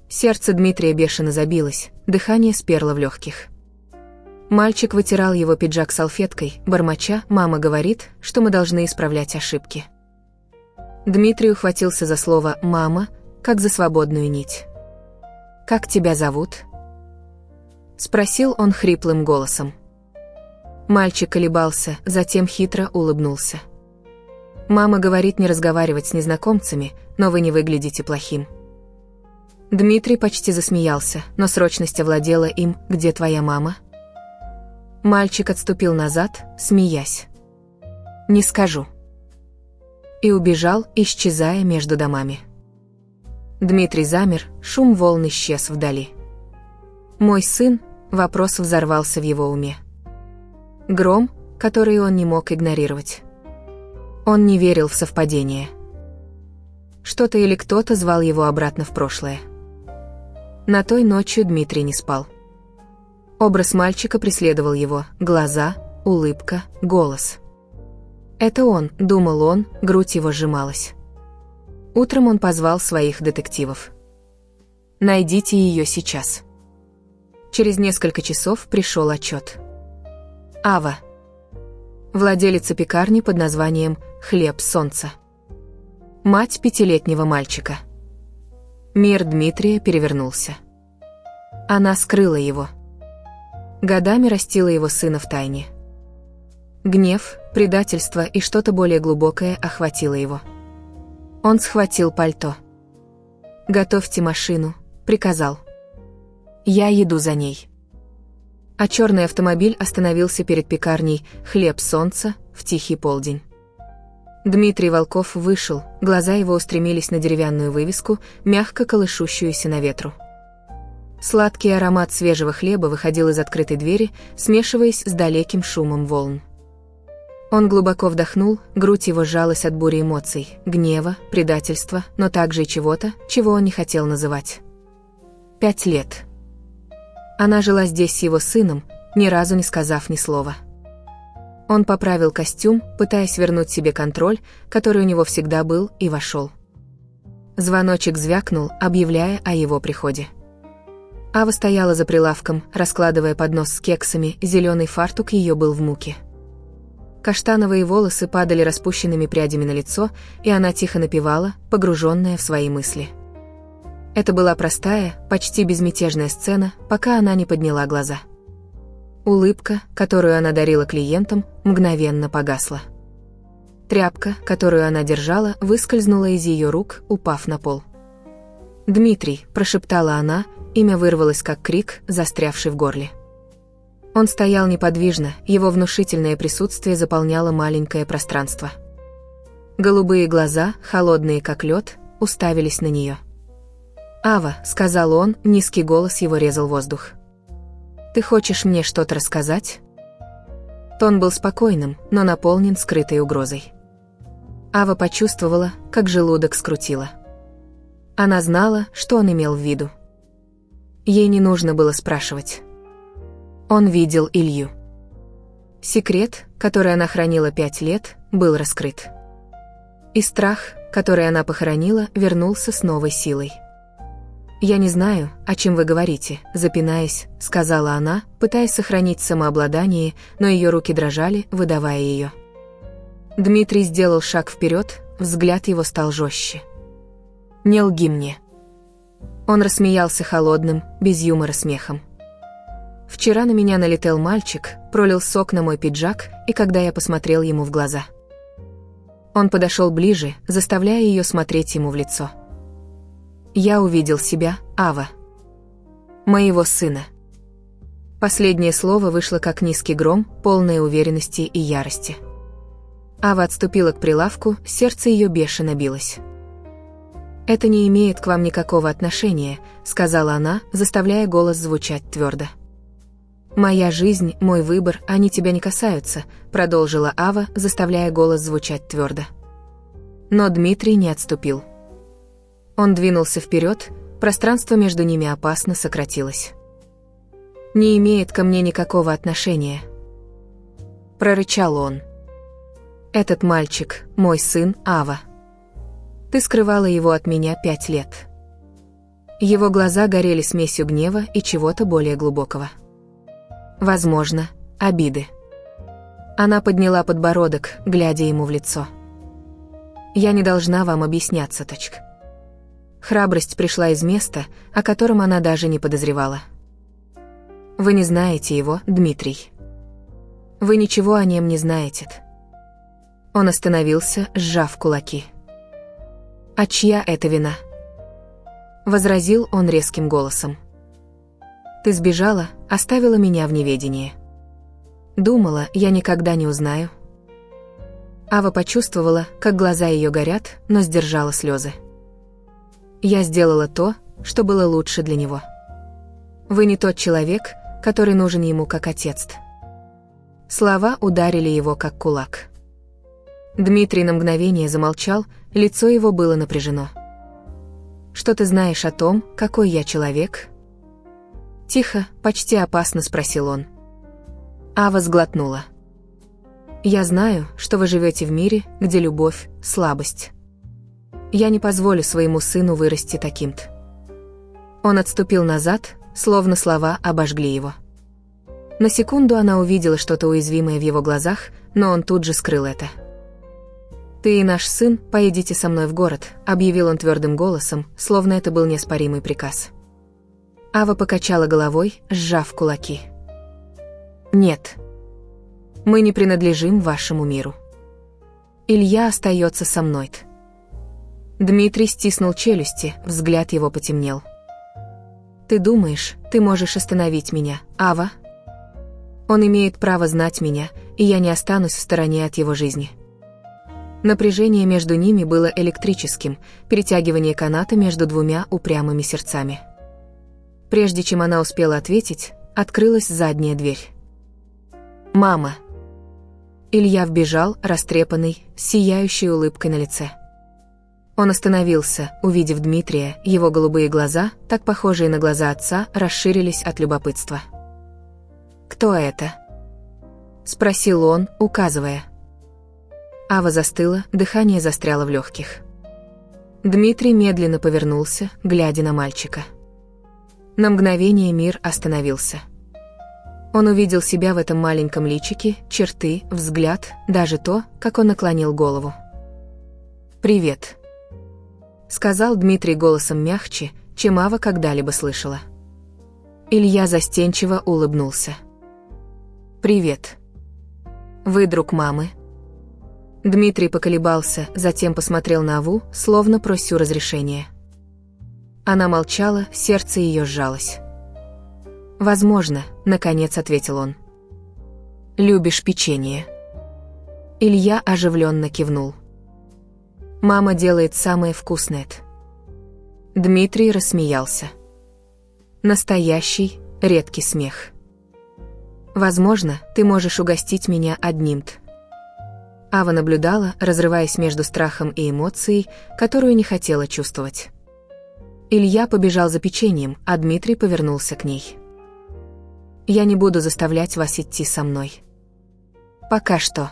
Сердце Дмитрия бешено забилось, дыхание сперло в легких. Мальчик вытирал его пиджак салфеткой, бормоча: «Мама говорит, что мы должны исправлять ошибки». Дмитрий ухватился за слово «мама», как за свободную нить. «Как тебя зовут?» — спросил он хриплым голосом. Мальчик колебался, затем хитро улыбнулся. «Мама говорит не разговаривать с незнакомцами, но вы не выглядите плохим». Дмитрий почти засмеялся, но срочность овладела им. «Где твоя мама?» Мальчик отступил назад, смеясь. «Не скажу». И убежал, исчезая между домами. Дмитрий замер, шум волн исчез вдали. «Мой сын?» — вопрос взорвался в его уме. Гром, который он не мог игнорировать. Он не верил в совпадение. Что-то или кто-то звал его обратно в прошлое. На той ночью Дмитрий не спал. Образ мальчика преследовал его, глаза, улыбка, голос. «Это он», — думал он, грудь его сжималась. Утром он позвал своих детективов. «Найдите ее сейчас». Через несколько часов пришел отчет. Ава. Владелица пекарни под названием «Хлеб солнца». Мать 5-летнего мальчика. Мир Дмитрия перевернулся. Она скрыла его. Годами растила его сына в тайне. Гнев, предательство и что-то более глубокое охватило его. Он схватил пальто. «Готовьте машину», — приказал. «Я еду за ней». А черный автомобиль остановился перед пекарней «Хлеб солнца» в тихий полдень. Дмитрий Волков вышел, глаза его устремились на деревянную вывеску, мягко колышущуюся на ветру. Сладкий аромат свежего хлеба выходил из открытой двери, смешиваясь с далеким шумом волн. Он глубоко вдохнул, грудь его сжалась от бури эмоций, гнева, предательства, но также и чего-то, чего он не хотел называть. 5 лет. Она жила здесь с его сыном, ни разу не сказав ни слова. Он поправил костюм, пытаясь вернуть себе контроль, который у него всегда был, и вошел. Звоночек звякнул, объявляя о его приходе. Ава стояла за прилавком, раскладывая поднос с кексами, зеленый фартук ее был в муке. Каштановые волосы падали распущенными прядями на лицо, и она тихо напевала, погруженная в свои мысли. Это была простая, почти безмятежная сцена, пока она не подняла глаза. Улыбка, которую она дарила клиентам, мгновенно погасла. Тряпка, которую она держала, выскользнула из ее рук, упав на пол. «Дмитрий», – прошептала она, имя вырвалось как крик, застрявший в горле. Он стоял неподвижно, его внушительное присутствие заполняло маленькое пространство. Голубые глаза, холодные как лед, уставились на нее. «Ава», – сказал он, низкий голос его резал воздух. «Ты хочешь мне что-то рассказать?» Тон был спокойным, но наполнен скрытой угрозой. Ава почувствовала, как желудок скрутило. Она знала, что он имел в виду. Ей не нужно было спрашивать. Он видел Илью. Секрет, который она хранила 5 лет, был раскрыт. И страх, который она похоронила, вернулся с новой силой. «Я не знаю, о чем вы говорите», — запинаясь, сказала она, пытаясь сохранить самообладание, но ее руки дрожали, выдавая ее. Дмитрий сделал шаг вперед, взгляд его стал жестче. «Не лги мне». Он рассмеялся холодным, без юмора смехом. «Вчера на меня налетел мальчик, пролил сок на мой пиджак, и когда я посмотрел ему в глаза». Он подошел ближе, заставляя ее смотреть ему в лицо. «Я увидел себя, Ава. Моего сына». Последнее слово вышло как низкий гром, полное уверенности и ярости. Ава отступила к прилавку, сердце ее бешено билось. «Это не имеет к вам никакого отношения», — сказала она, заставляя голос звучать твердо. «Моя жизнь, мой выбор, они тебя не касаются», — продолжила Ава, заставляя голос звучать твердо. Но Дмитрий не отступил. Он двинулся вперед, пространство между ними опасно сократилось. «Не имеет ко мне никакого отношения», — прорычал он. «Этот мальчик, мой сын Ава. Ты скрывала его от меня 5 лет». Его глаза горели смесью гнева и чего-то более глубокого. Возможно, обиды. Она подняла подбородок, глядя ему в лицо. «Я не должна вам объясняться, точка». Храбрость пришла из места, о котором она даже не подозревала. «Вы не знаете его, Дмитрий. Вы ничего о нем не знаете». Он остановился, сжав кулаки. «А чья это вина?» Возразил он резким голосом. «Ты сбежала, оставила меня в неведении. Думала, я никогда не узнаю». Ава почувствовала, как глаза ее горят, но сдержала слезы. «Я сделала то, что было лучше для него. Вы не тот человек, который нужен ему как отец». Слова ударили его как кулак. Дмитрий на мгновение замолчал, лицо его было напряжено. «Что ты знаешь о том, какой я человек?» Тихо, почти опасно спросил он. Ава сглотнула. «Я знаю, что вы живете в мире, где любовь – слабость. Я не позволю своему сыну вырасти таким-то». Он отступил назад, словно слова обожгли его. На секунду она увидела что-то уязвимое в его глазах, но он тут же скрыл это. «Ты и наш сын поедете со мной в город», — объявил он твердым голосом, словно это был неоспоримый приказ. Ава покачала головой, сжав кулаки. «Нет. Мы не принадлежим вашему миру. Илья остается со мной». Дмитрий стиснул челюсти, взгляд его потемнел. «Ты думаешь, ты можешь остановить меня, Ава? Он имеет право знать меня, и я не останусь в стороне от его жизни». Напряжение между ними было электрическим, перетягивание каната между двумя упрямыми сердцами. Прежде чем она успела ответить, открылась задняя дверь. «Мама!» Илья вбежал, растрепанный, с сияющей улыбкой на лице. Он остановился, увидев Дмитрия, его голубые глаза, так похожие на глаза отца, расширились от любопытства. «Кто это?» — спросил он, указывая. Ава застыла, дыхание застряло в легких. Дмитрий медленно повернулся, глядя на мальчика. На мгновение мир остановился. Он увидел себя в этом маленьком личике, черты, взгляд, даже то, как он наклонил голову. «Привет», — сказал Дмитрий голосом мягче, чем Ава когда-либо слышала. Илья застенчиво улыбнулся. «Привет. Вы друг мамы?» Дмитрий поколебался, затем посмотрел на Аву, словно прося разрешения. Она молчала, сердце ее сжалось. «Возможно», — наконец ответил он. «Любишь печенье?» Илья оживленно кивнул. «Мама делает самое вкусное». Дмитрий рассмеялся. Настоящий, редкий смех. «Возможно, ты можешь угостить меня одним-то». Ава наблюдала, разрываясь между страхом и эмоцией, которую не хотела чувствовать. Илья побежал за печеньем, а Дмитрий повернулся к ней. «Я не буду заставлять вас идти со мной. Пока что.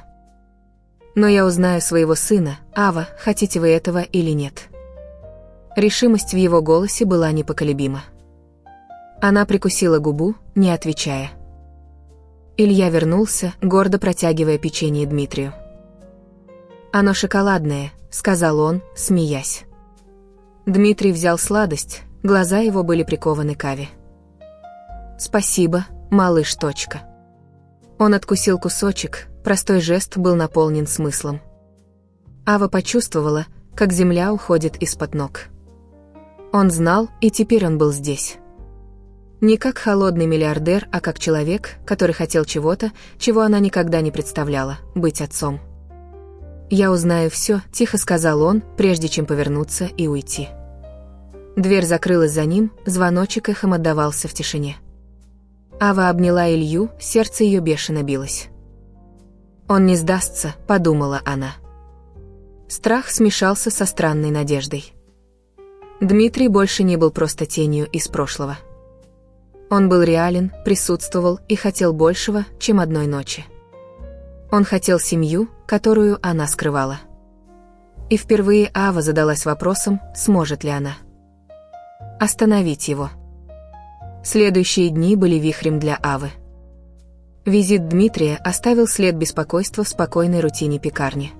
Но я узнаю своего сына, Ава, хотите вы этого или нет». Решимость в его голосе была непоколебима. Она прикусила губу, не отвечая. Илья вернулся, гордо протягивая печенье Дмитрию. «Оно шоколадное», — сказал он, смеясь. Дмитрий взял сладость, глаза его были прикованы к Аве. «Спасибо, малыш. Точка». Он откусил кусочек, простой жест был наполнен смыслом. Ава почувствовала, как земля уходит из-под ног. Он знал, и теперь он был здесь. Не как холодный миллиардер, а как человек, который хотел чего-то, чего она никогда не представляла — быть отцом. «Я узнаю все», — тихо сказал он, прежде чем повернуться и уйти. Дверь закрылась за ним, звоночек эхом отдавался в тишине. Ава обняла Илью, сердце ее бешено билось. «Он не сдастся», — подумала она. Страх смешался со странной надеждой. Дмитрий больше не был просто тенью из прошлого. Он был реален, присутствовал и хотел большего, чем одной ночи. Он хотел семью, которую она скрывала. И впервые Ава задалась вопросом, сможет ли она остановить его. Следующие дни были вихрем для Авы. Визит Дмитрия оставил след беспокойства в спокойной рутине пекарни.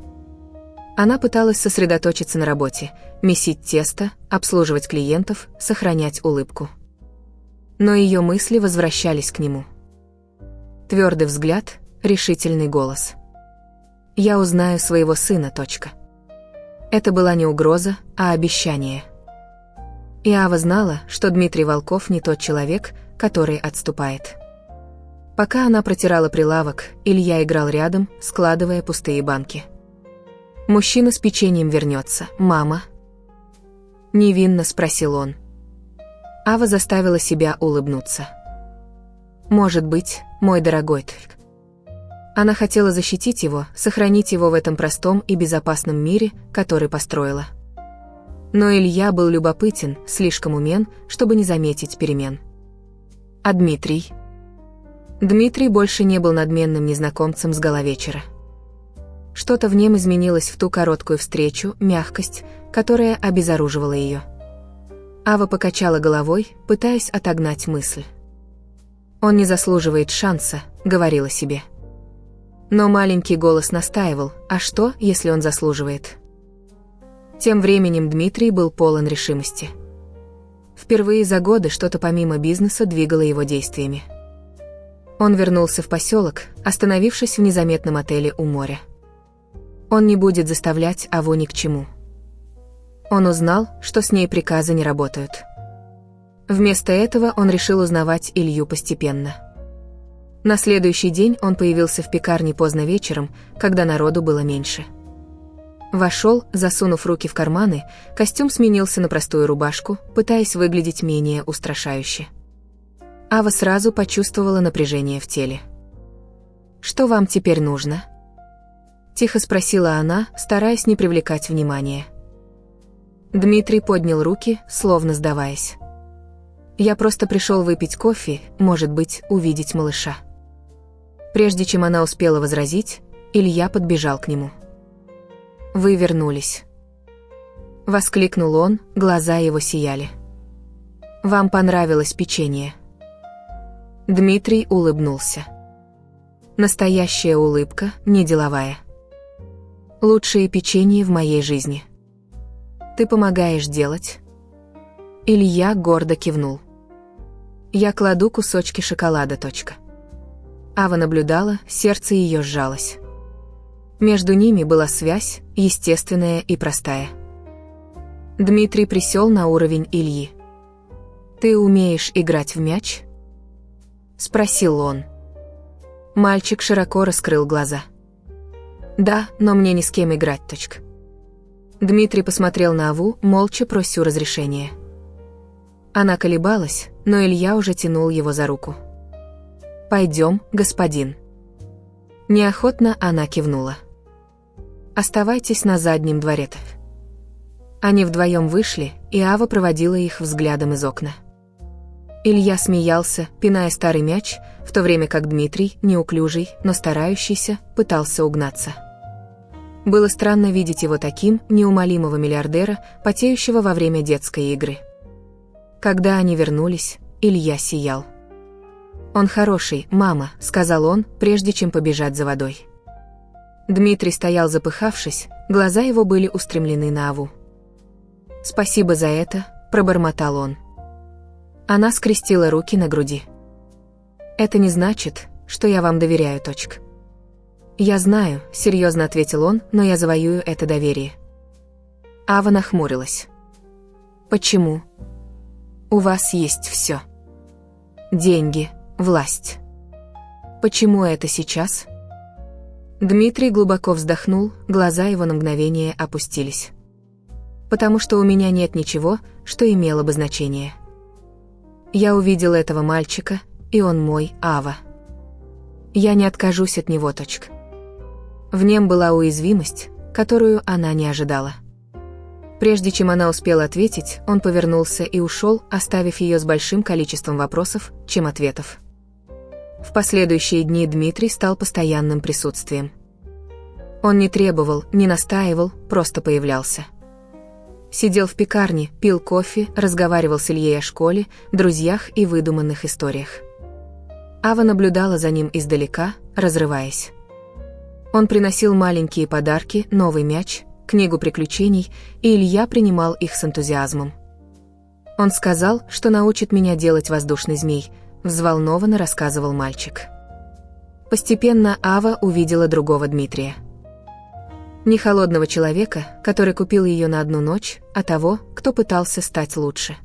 Она пыталась сосредоточиться на работе, месить тесто, обслуживать клиентов, сохранять улыбку. Но ее мысли возвращались к нему. Твердый взгляд, решительный голос. «Я узнаю своего сына. Точка». Это была не угроза, а обещание. И Ава знала, что Дмитрий Волков не тот человек, который отступает. Пока она протирала прилавок, Илья играл рядом, складывая пустые банки. «Мужчина с печеньем вернется, мама?» Невинно спросил он. Ава заставила себя улыбнуться. «Может быть, мой дорогой Тк». Она хотела защитить его, сохранить его в этом простом и безопасном мире, который построила. Но Илья был любопытен, слишком умен, чтобы не заметить перемен. А Дмитрий? Дмитрий больше не был надменным незнакомцем с галавечера. Что-то в нем изменилось в ту короткую встречу, мягкость, которая обезоруживала ее. Ава покачала головой, пытаясь отогнать мысль. «Он не заслуживает шанса», — говорила себе. Но маленький голос настаивал, а что, если он заслуживает? Тем временем Дмитрий был полон решимости. Впервые за годы что-то помимо бизнеса двигало его действиями. Он вернулся в поселок, остановившись в незаметном отеле у моря. Он не будет заставлять Аву ни к чему. Он узнал, что с ней приказы не работают. Вместо этого он решил узнавать Илью постепенно. На следующий день он появился в пекарне поздно вечером, когда народу было меньше. Вошел, засунув руки в карманы, костюм сменился на простую рубашку, пытаясь выглядеть менее устрашающе. Ава сразу почувствовала напряжение в теле. «Что вам теперь нужно?» Тихо спросила она, стараясь не привлекать внимания. Дмитрий поднял руки, словно сдаваясь. «Я просто пришел выпить кофе, может быть, увидеть малыша». Прежде чем она успела возразить, Илья подбежал к нему. «Вы вернулись», — воскликнул он, глаза его сияли. «Вам понравилось печенье?» Дмитрий улыбнулся. Настоящая улыбка, не деловая. «Лучшее печенье в моей жизни. Ты помогаешь делать?» Илья гордо кивнул. «Я кладу кусочки шоколада. Ава наблюдала, сердце ее сжалось. Между ними была связь, естественная и простая. Дмитрий присел на уровень Ильи. «Ты умеешь играть в мяч?» — спросил он. Мальчик широко раскрыл глаза. «Да, но мне ни с кем играть. Дмитрий посмотрел на Аву, молча прося разрешения. Она колебалась, но Илья уже тянул его за руку. «Пойдем, господин». Неохотно она кивнула. «Оставайтесь на заднем дворе». Они вдвоем вышли, и Ава проводила их взглядом из окна. Илья смеялся, пиная старый мяч, в то время как Дмитрий, неуклюжий, но старающийся, пытался угнаться. Было странно видеть его таким, неумолимого миллиардера, потеющего во время детской игры. Когда они вернулись, Илья сиял. «Он хороший, мама», — сказал он, прежде чем побежать за водой. Дмитрий стоял запыхавшись, глаза его были устремлены на Аву. «Спасибо за это», — пробормотал он. Она скрестила руки на груди. «Это не значит, что я вам доверяю. «Я знаю», — серьезно ответил он, «но я завоюю это доверие». Ава нахмурилась. «Почему? У вас есть все. Деньги, власть. Почему это сейчас?» Дмитрий глубоко вздохнул, глаза его на мгновение опустились. «Потому что у меня нет ничего, что имело бы значение. Я увидел этого мальчика, и он мой, Ава. Я не откажусь от него. В нем была уязвимость, которую она не ожидала. Прежде чем она успела ответить, он повернулся и ушел, оставив ее с большим количеством вопросов, чем ответов. В последующие дни Дмитрий стал постоянным присутствием. Он не требовал, не настаивал, просто появлялся. Сидел в пекарне, пил кофе, разговаривал с Ильей о школе, друзьях и выдуманных историях. Ава наблюдала за ним издалека, разрываясь. Он приносил маленькие подарки, новый мяч, книгу приключений, и Илья принимал их с энтузиазмом. «Он сказал, что научит меня делать воздушный змей», — взволнованно рассказывал мальчик. Постепенно Ава увидела другого Дмитрия. Не холодного человека, который купил ее на одну ночь, а того, кто пытался стать лучше.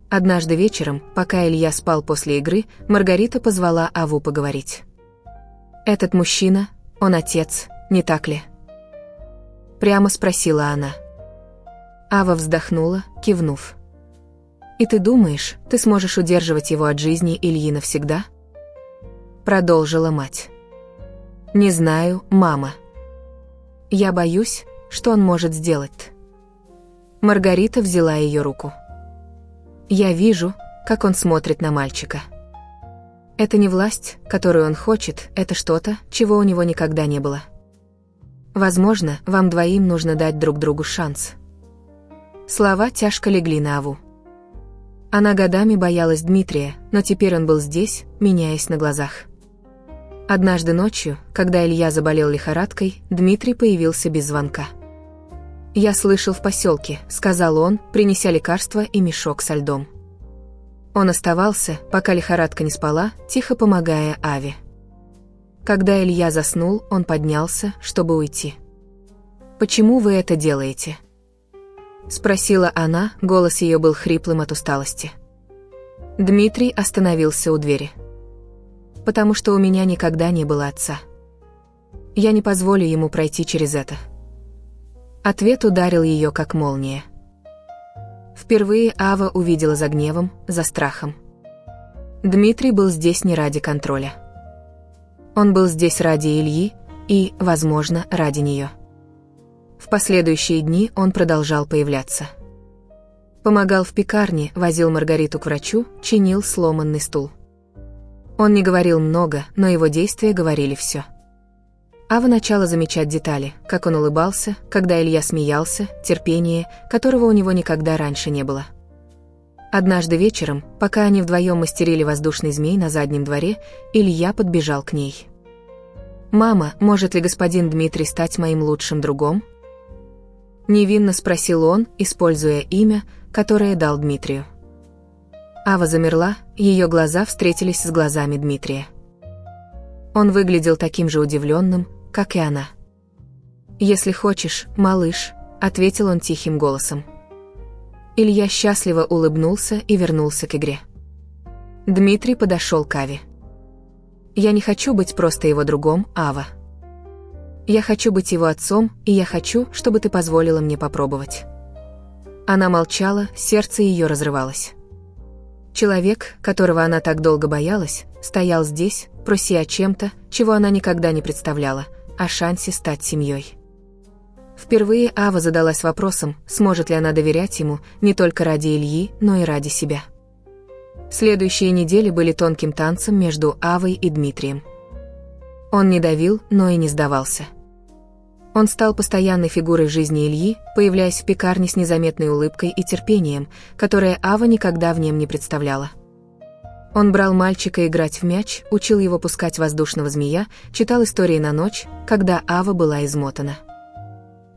Однажды вечером, пока Илья спал после игры, Маргарита позвала Аву поговорить. «Этот мужчина, он отец, не так ли?» Прямо спросила она. Ава вздохнула, кивнув. «И ты думаешь, ты сможешь удерживать его от жизни Ильи навсегда?» Продолжила мать. «Не знаю, мама. Я боюсь, что он может сделать». Маргарита взяла ее руку. «Я вижу, как он смотрит на мальчика. Это не власть, которую он хочет, это что-то, чего у него никогда не было. Возможно, вам двоим нужно дать друг другу шанс». Слова тяжко легли на Аву. Она годами боялась Дмитрия, но теперь он был здесь, меняясь на глазах. Однажды ночью, когда Илья заболел лихорадкой, Дмитрий появился без звонка. «Я слышал в поселке», — сказал он, принеся лекарство и мешок со льдом. Он оставался, пока лихорадка не спала, тихо помогая Аве. Когда Илья заснул, он поднялся, чтобы уйти. «Почему вы это делаете?» Спросила она, голос ее был хриплым от усталости. Дмитрий остановился у двери. «Потому что у меня никогда не было отца. Я не позволю ему пройти через это». Ответ ударил ее как молния. Впервые Ава увидела за гневом, за страхом. Дмитрий был здесь не ради контроля. Он был здесь ради Ильи и, возможно, ради нее. В последующие дни он продолжал появляться. Помогал в пекарне, возил Маргариту к врачу, чинил сломанный стул. Он не говорил много, но его действия говорили все. Ава начала замечать детали, как он улыбался, когда Илья смеялся, терпение, которого у него никогда раньше не было. Однажды вечером, пока они вдвоем мастерили воздушный змей на заднем дворе, Илья подбежал к ней. «Мама, может ли господин Дмитрий стать моим лучшим другом?» Невинно спросил он, используя имя, которое дал Дмитрию. Ава замерла, ее глаза встретились с глазами Дмитрия. Он выглядел таким же удивленным, как и она. «Если хочешь, малыш», — ответил он тихим голосом. Илья счастливо улыбнулся и вернулся к игре. Дмитрий подошел к Аве. «Я не хочу быть просто его другом, Ава. Я хочу быть его отцом, и я хочу, чтобы ты позволила мне попробовать». Она молчала, сердце ее разрывалось. Человек, которого она так долго боялась, стоял здесь, прося о чем-то, чего она никогда не представляла, о шансе стать семьей. Впервые Ава задалась вопросом, сможет ли она доверять ему не только ради Ильи, но и ради себя. Следующие недели были тонким танцем между Авой и Дмитрием. Он не давил, но и не сдавался. Он стал постоянной фигурой в жизни Ильи, появляясь в пекарне с незаметной улыбкой и терпением, которое Ава никогда в нем не представляла. Он брал мальчика играть в мяч, учил его пускать воздушного змея, читал истории на ночь, когда Ава была измотана.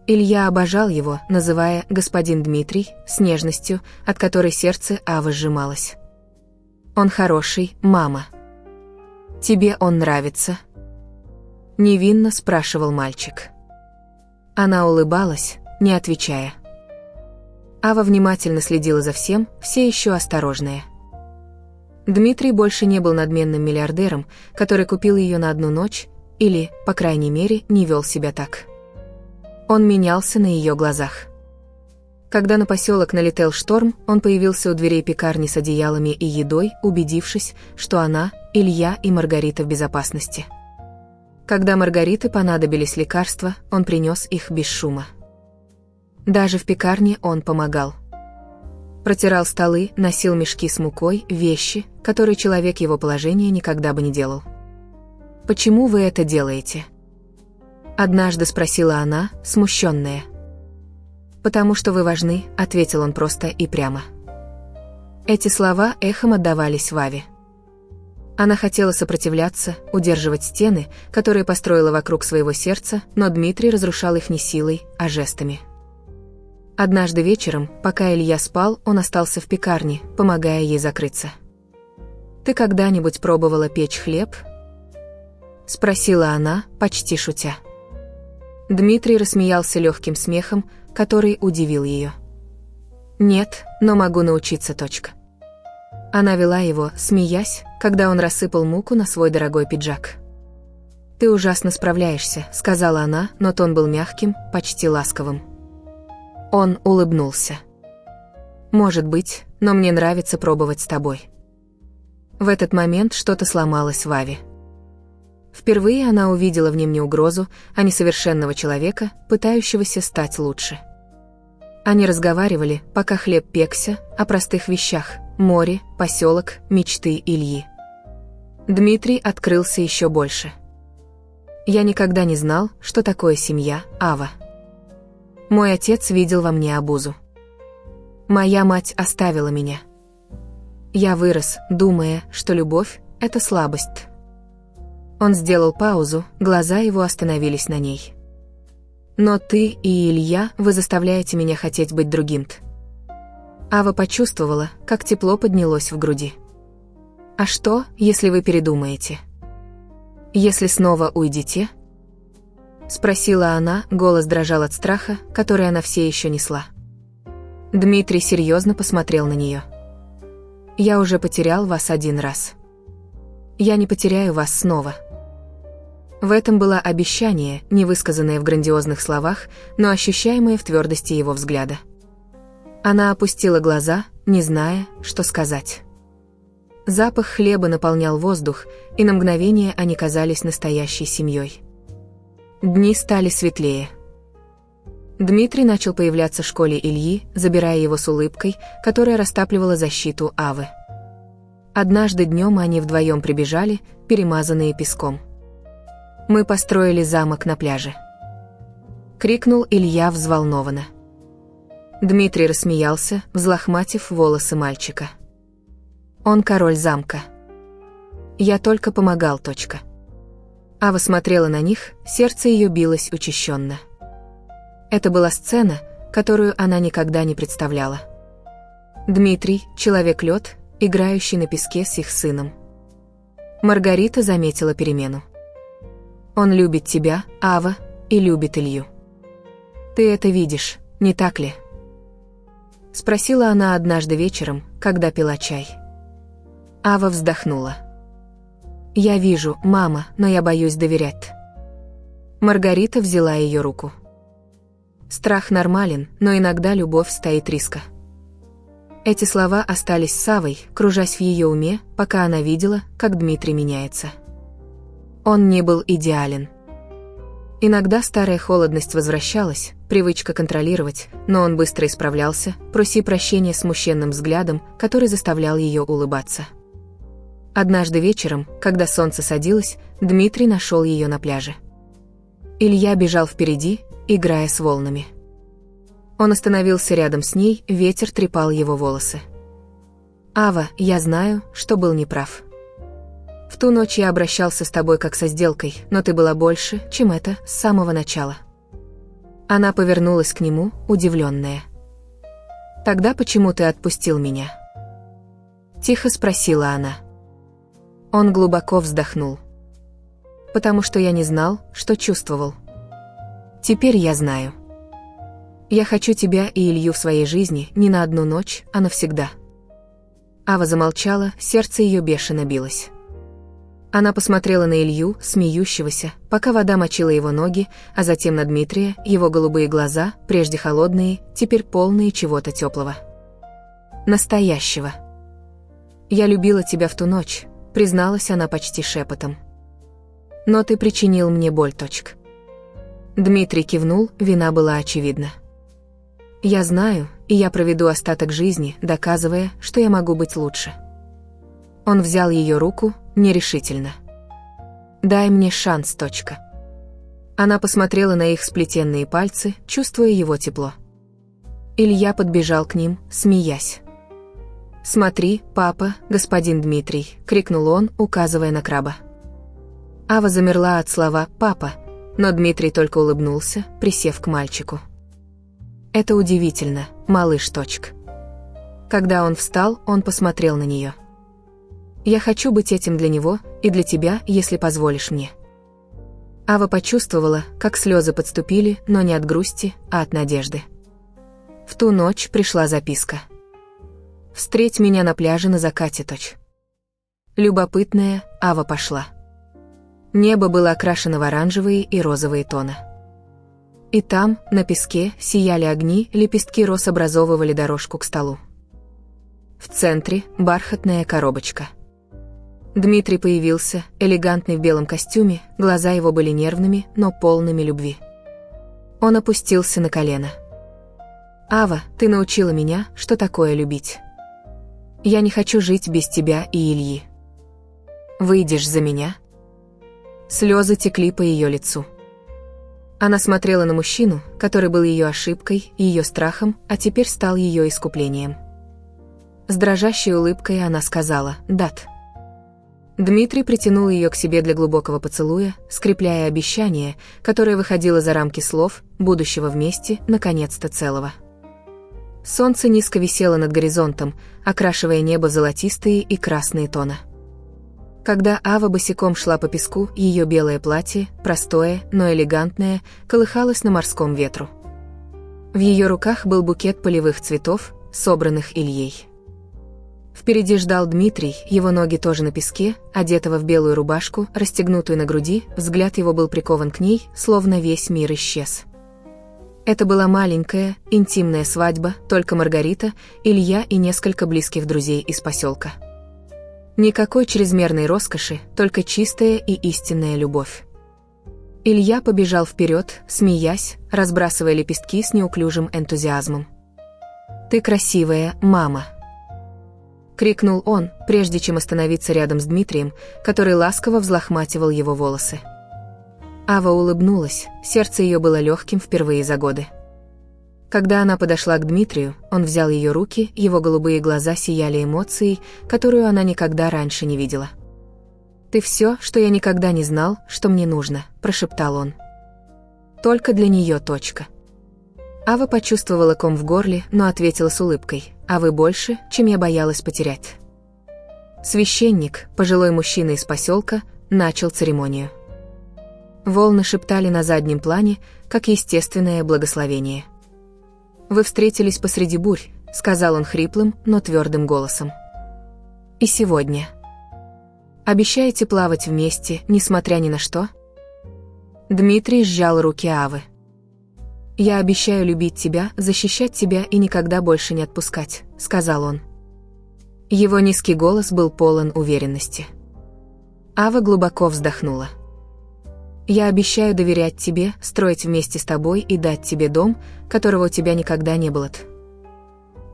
Илья обожал его, называя «господин Дмитрий» с нежностью, от которой сердце Авы сжималось. «Он хороший, мама. Тебе он нравится?» Невинно спрашивал мальчик. Она улыбалась, не отвечая. Ава внимательно следила за всем, все еще осторожная. Дмитрий больше не был надменным миллиардером, который купил ее на одну ночь, или, по крайней мере, не вел себя так. Он менялся на ее глазах. Когда на поселок налетел шторм, он появился у дверей пекарни с одеялами и едой, убедившись, что она, Илья и Маргарита в безопасности. Когда Маргарите понадобились лекарства, он принес их без шума. Даже в пекарне он помогал. Протирал столы, носил мешки с мукой, вещи, которые человек его положения никогда бы не делал. «Почему вы это делаете?» Однажды спросила она, смущенная. «Потому что вы важны», — ответил он просто и прямо. Эти слова эхом отдавались в Аве. Она хотела сопротивляться, удерживать стены, которые построила вокруг своего сердца, но Дмитрий разрушал их не силой, а жестами. Однажды вечером, пока Илья спал, он остался в пекарне, помогая ей закрыться. «Ты когда-нибудь пробовала печь хлеб?» — спросила она, почти шутя. Дмитрий рассмеялся легким смехом, который удивил ее. «Нет, но могу научиться. Она вела его, смеясь, когда он рассыпал муку на свой дорогой пиджак. «Ты ужасно справляешься», — сказала она, но тон был мягким, почти ласковым. Он улыбнулся. «Может быть, но мне нравится пробовать с тобой». В этот момент что-то сломалось в Аве. Впервые она увидела в нем не угрозу, а несовершенного человека, пытающегося стать лучше. Они разговаривали, пока хлеб пекся, о простых вещах: море, поселок, мечты Ильи. Дмитрий открылся еще больше. «Я никогда не знал, что такое семья, Ава. Мой отец видел во мне обузу. Моя мать оставила меня. Я вырос, думая, что любовь — это слабость». Он сделал паузу, глаза его остановились на ней. «Но ты и Илья, вы заставляете меня хотеть быть другим-то». Ава почувствовала, как тепло поднялось в груди. «А что, если вы передумаете? Если снова уйдете?» Спросила она, голос дрожал от страха, который она все еще несла. Дмитрий серьезно посмотрел на нее. «Я уже потерял вас один раз. Я не потеряю вас снова». В этом было обещание, не высказанное в грандиозных словах, но ощущаемое в твердости его взгляда. Она опустила глаза, не зная, что сказать. Запах хлеба наполнял воздух, и на мгновение они казались настоящей семьей. Дни стали светлее. Дмитрий начал появляться в школе Ильи, забирая его с улыбкой, которая растапливала защиту Авы. Однажды днем они вдвоем прибежали, перемазанные песком. «Мы построили замок на пляже», — крикнул Илья взволнованно. Дмитрий рассмеялся, взлохматив волосы мальчика. «Он король замка. Я только помогал. Точка». Ава смотрела на них, сердце ее билось учащенно. Это была сцена, которую она никогда не представляла. Дмитрий, человек-лед, играющий на песке с их сыном. Маргарита заметила перемену. «Он любит тебя, Ава, и любит Илью. Ты это видишь, не так ли?» Спросила она однажды вечером, когда пила чай. Ава вздохнула. «Я вижу, мама, но я боюсь доверять». Маргарита взяла ее руку. «Страх нормален, но иногда любовь стоит риска». Эти слова остались с Авой, кружась в ее уме, пока она видела, как Дмитрий меняется. Он не был идеален. Иногда старая холодность возвращалась, привычка контролировать, но он быстро исправлялся, прося прощения смущенным взглядом, который заставлял ее улыбаться. Однажды вечером, когда солнце садилось, Дмитрий нашел ее на пляже. Илья бежал впереди, играя с волнами. Он остановился рядом с ней, ветер трепал его волосы. «Ава, я знаю, что был неправ. В ту ночь я обращался с тобой как со сделкой, но ты была больше, чем это, с самого начала». Она повернулась к нему, удивленная. «Тогда почему ты отпустил меня?» Тихо спросила она. Он глубоко вздохнул. «Потому что я не знал, что чувствовал. Теперь я знаю. Я хочу тебя и Илью в своей жизни не на одну ночь, а навсегда». Ава замолчала, сердце ее бешено билось. Она посмотрела на Илью, смеющегося, пока вода мочила его ноги, а затем на Дмитрия, его голубые глаза, прежде холодные, теперь полные чего-то теплого. Настоящего. «Я любила тебя в ту ночь», — призналась она почти шепотом. «Но ты причинил мне боль. Точка». Дмитрий кивнул, вина была очевидна. «Я знаю, и я проведу остаток жизни, доказывая, что я могу быть лучше». Он взял ее руку, нерешительно. «Дай мне шанс. Точка». Она посмотрела на их сплетенные пальцы, чувствуя его тепло. Илья подбежал к ним, смеясь. «Смотри, папа, господин Дмитрий», — крикнул он, указывая на краба. Ава замерла от слова «папа», но Дмитрий только улыбнулся, присев к мальчику. «Это удивительно, малыш. Точка». Когда он встал, он посмотрел на нее. «Я хочу быть этим для него и для тебя, если позволишь мне». Ава почувствовала, как слезы подступили, но не от грусти, а от надежды. В ту ночь пришла записка. «Встреть меня на пляже на закате. Точка». Любопытная, Ава пошла. Небо было окрашено в оранжевые и розовые тона. И там, на песке, сияли огни, лепестки роз образовывали дорожку к столу. В центре бархатная коробочка. Дмитрий появился, элегантный в белом костюме, глаза его были нервными, но полными любви. Он опустился на колено. «Ава, ты научила меня, что такое любить. Я не хочу жить без тебя и Ильи. Выйдешь за меня?» Слезы текли по ее лицу. Она смотрела на мужчину, который был ее ошибкой, ее страхом, а теперь стал ее искуплением. С дрожащей улыбкой она сказала «Дат». Дмитрий притянул ее к себе для глубокого поцелуя, скрепляя обещание, которое выходило за рамки слов, будущего вместе, наконец-то целого. Солнце низко висело над горизонтом, окрашивая небо в золотистые и красные тона. Когда Ава босиком шла по песку, ее белое платье, простое, но элегантное, колыхалось на морском ветру. В ее руках был букет полевых цветов, собранных Ильей. Впереди ждал Дмитрий, его ноги тоже на песке, одетого в белую рубашку, расстегнутую на груди, взгляд его был прикован к ней, словно весь мир исчез. Это была маленькая, интимная свадьба, только Маргарита, Илья и несколько близких друзей из поселка. Никакой чрезмерной роскоши, только чистая и истинная любовь. Илья побежал вперед, смеясь, разбрасывая лепестки с неуклюжим энтузиазмом. «Ты красивая, мама!» — крикнул он, прежде чем остановиться рядом с Дмитрием, который ласково взлохмативал его волосы. Ава улыбнулась, сердце ее было легким впервые за годы. Когда она подошла к Дмитрию, он взял ее руки, его голубые глаза сияли эмоцией, которую она никогда раньше не видела. «Ты все, что я никогда не знал, что мне нужно», — прошептал он. «Только для нее точка». Ава почувствовала ком в горле, но ответила с улыбкой: «А вы больше, чем я боялась потерять». Священник, пожилой мужчина из поселка, начал церемонию. Волны шептали на заднем плане, как естественное благословение. «Вы встретились посреди бурь», — сказал он хриплым, но твердым голосом. «И сегодня. Обещаете плавать вместе, несмотря ни на что?» Дмитрий сжал руки Авы. «Я обещаю любить тебя, защищать тебя и никогда больше не отпускать», — сказал он. Его низкий голос был полон уверенности. Ава глубоко вздохнула. «Я обещаю доверять тебе, строить вместе с тобой и дать тебе дом, которого у тебя никогда не было».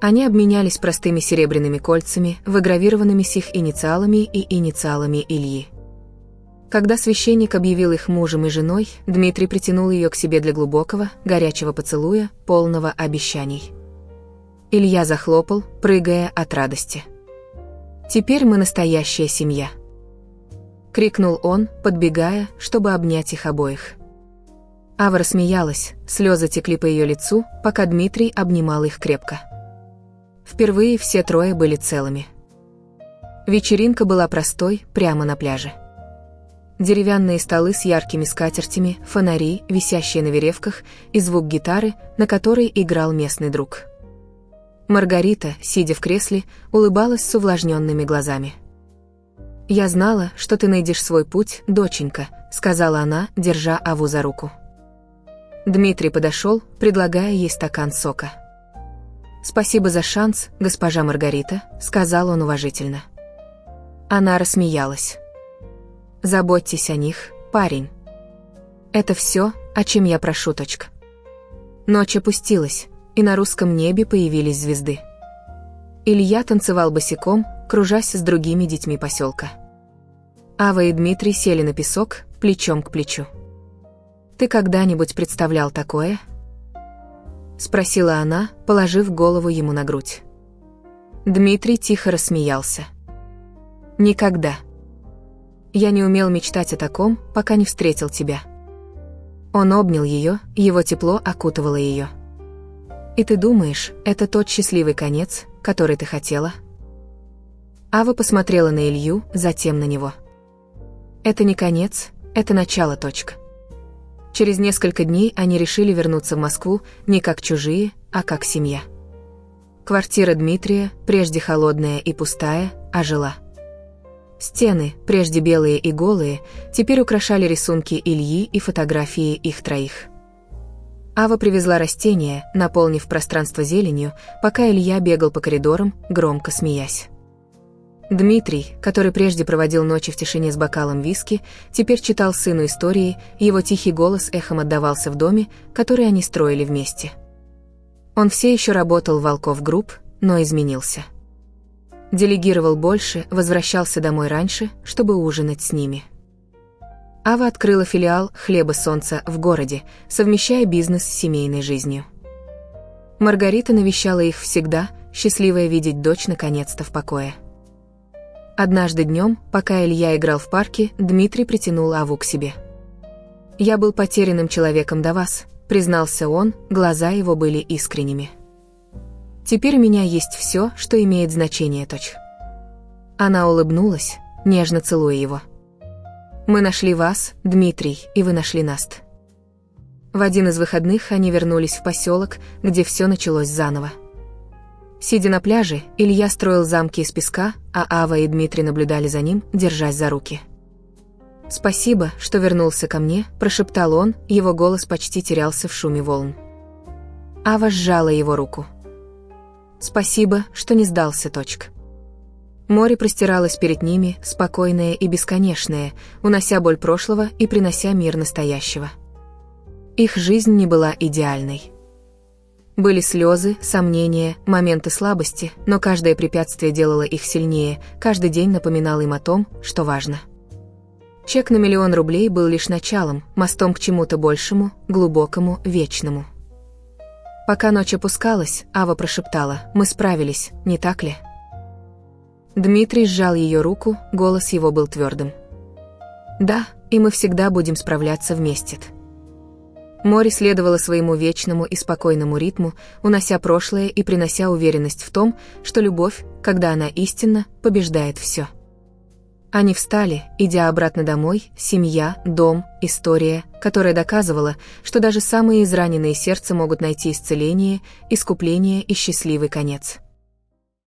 Они обменялись простыми серебряными кольцами, выгравированными с их инициалами и инициалами Ильи. Когда священник объявил их мужем и женой, Дмитрий притянул ее к себе для глубокого, горячего поцелуя, полного обещаний. Илья захлопал, прыгая от радости. «Теперь мы настоящая семья», — крикнул он, подбегая, чтобы обнять их обоих. Ава рассмеялась, слезы текли по ее лицу, пока Дмитрий обнимал их крепко. Впервые все трое были целыми. Вечеринка была простой, прямо на пляже. Деревянные столы с яркими скатертями, фонари, висящие на веревках, и звук гитары, на которой играл местный друг. Маргарита, сидя в кресле, улыбалась с увлажненными глазами. «Я знала, что ты найдешь свой путь, доченька», — сказала она, держа Аву за руку. Дмитрий подошел, предлагая ей стакан сока. «Спасибо за шанс, госпожа Маргарита», — сказал он уважительно. Она рассмеялась. «Заботьтесь о них, парень. Это все, о чем я прошу, точка». Ночь опустилась, и на русском небе появились звезды. Илья танцевал босиком, кружась с другими детьми поселка. Ава и Дмитрий сели на песок, плечом к плечу. «Ты когда-нибудь представлял такое?» — спросила она, положив голову ему на грудь. Дмитрий тихо рассмеялся. «Никогда. Я не умел мечтать о таком, пока не встретил тебя». Он обнял ее, его тепло окутывало ее. «И ты думаешь, это тот счастливый конец, который ты хотела?» Ава посмотрела на Илью, затем на него. «Это не конец, это начало, точка». Через несколько дней они решили вернуться в Москву не как чужие, а как семья. Квартира Дмитрия, прежде холодная и пустая, ожила. Стены, прежде белые и голые, теперь украшали рисунки Ильи и фотографии их троих. Ава привезла растения, наполнив пространство зеленью, пока Илья бегал по коридорам, громко смеясь. Дмитрий, который прежде проводил ночи в тишине с бокалом виски, теперь читал сыну истории, его тихий голос эхом отдавался в доме, который они строили вместе. Он все еще работал в Волков Групп, но изменился. Делегировал больше, возвращался домой раньше, чтобы ужинать с ними. Ава открыла филиал «Хлеба солнца» в городе, совмещая бизнес с семейной жизнью. Маргарита навещала их всегда, счастливая видеть дочь наконец-то в покое. Однажды днем, пока Илья играл в парке, Дмитрий притянул Аву к себе. «Я был потерянным человеком до вас», — признался он, глаза его были искренними. «Теперь у меня есть все, что имеет значение, точка». Она улыбнулась, нежно целуя его. «Мы нашли вас, Дмитрий, и вы нашли нас». В один из выходных они вернулись в поселок, где все началось заново. Сидя на пляже, Илья строил замки из песка, а Ава и Дмитрий наблюдали за ним, держась за руки. «Спасибо, что вернулся ко мне», – прошептал он, его голос почти терялся в шуме волн. Ава сжала его руку. «Спасибо, что не сдался, точка». Море простиралось перед ними, спокойное и бесконечное, унося боль прошлого и принося мир настоящего. Их жизнь не была идеальной. Были слезы, сомнения, моменты слабости, но каждое препятствие делало их сильнее, каждый день напоминал им о том, что важно. Чек на 1 000 000 рублей был лишь началом, мостом к чему-то большему, глубокому, вечному. Пока ночь опускалась, Ава прошептала: «Мы справились, не так ли?» Дмитрий сжал ее руку, голос его был твердым. «Да, и мы всегда будем справляться вместе». Море следовало своему вечному и спокойному ритму, унося прошлое и принося уверенность в том, что любовь, когда она истинна, побеждает все. Они встали, идя обратно домой, семья, дом, история, которая доказывала, что даже самые израненные сердца могут найти исцеление, искупление и счастливый конец.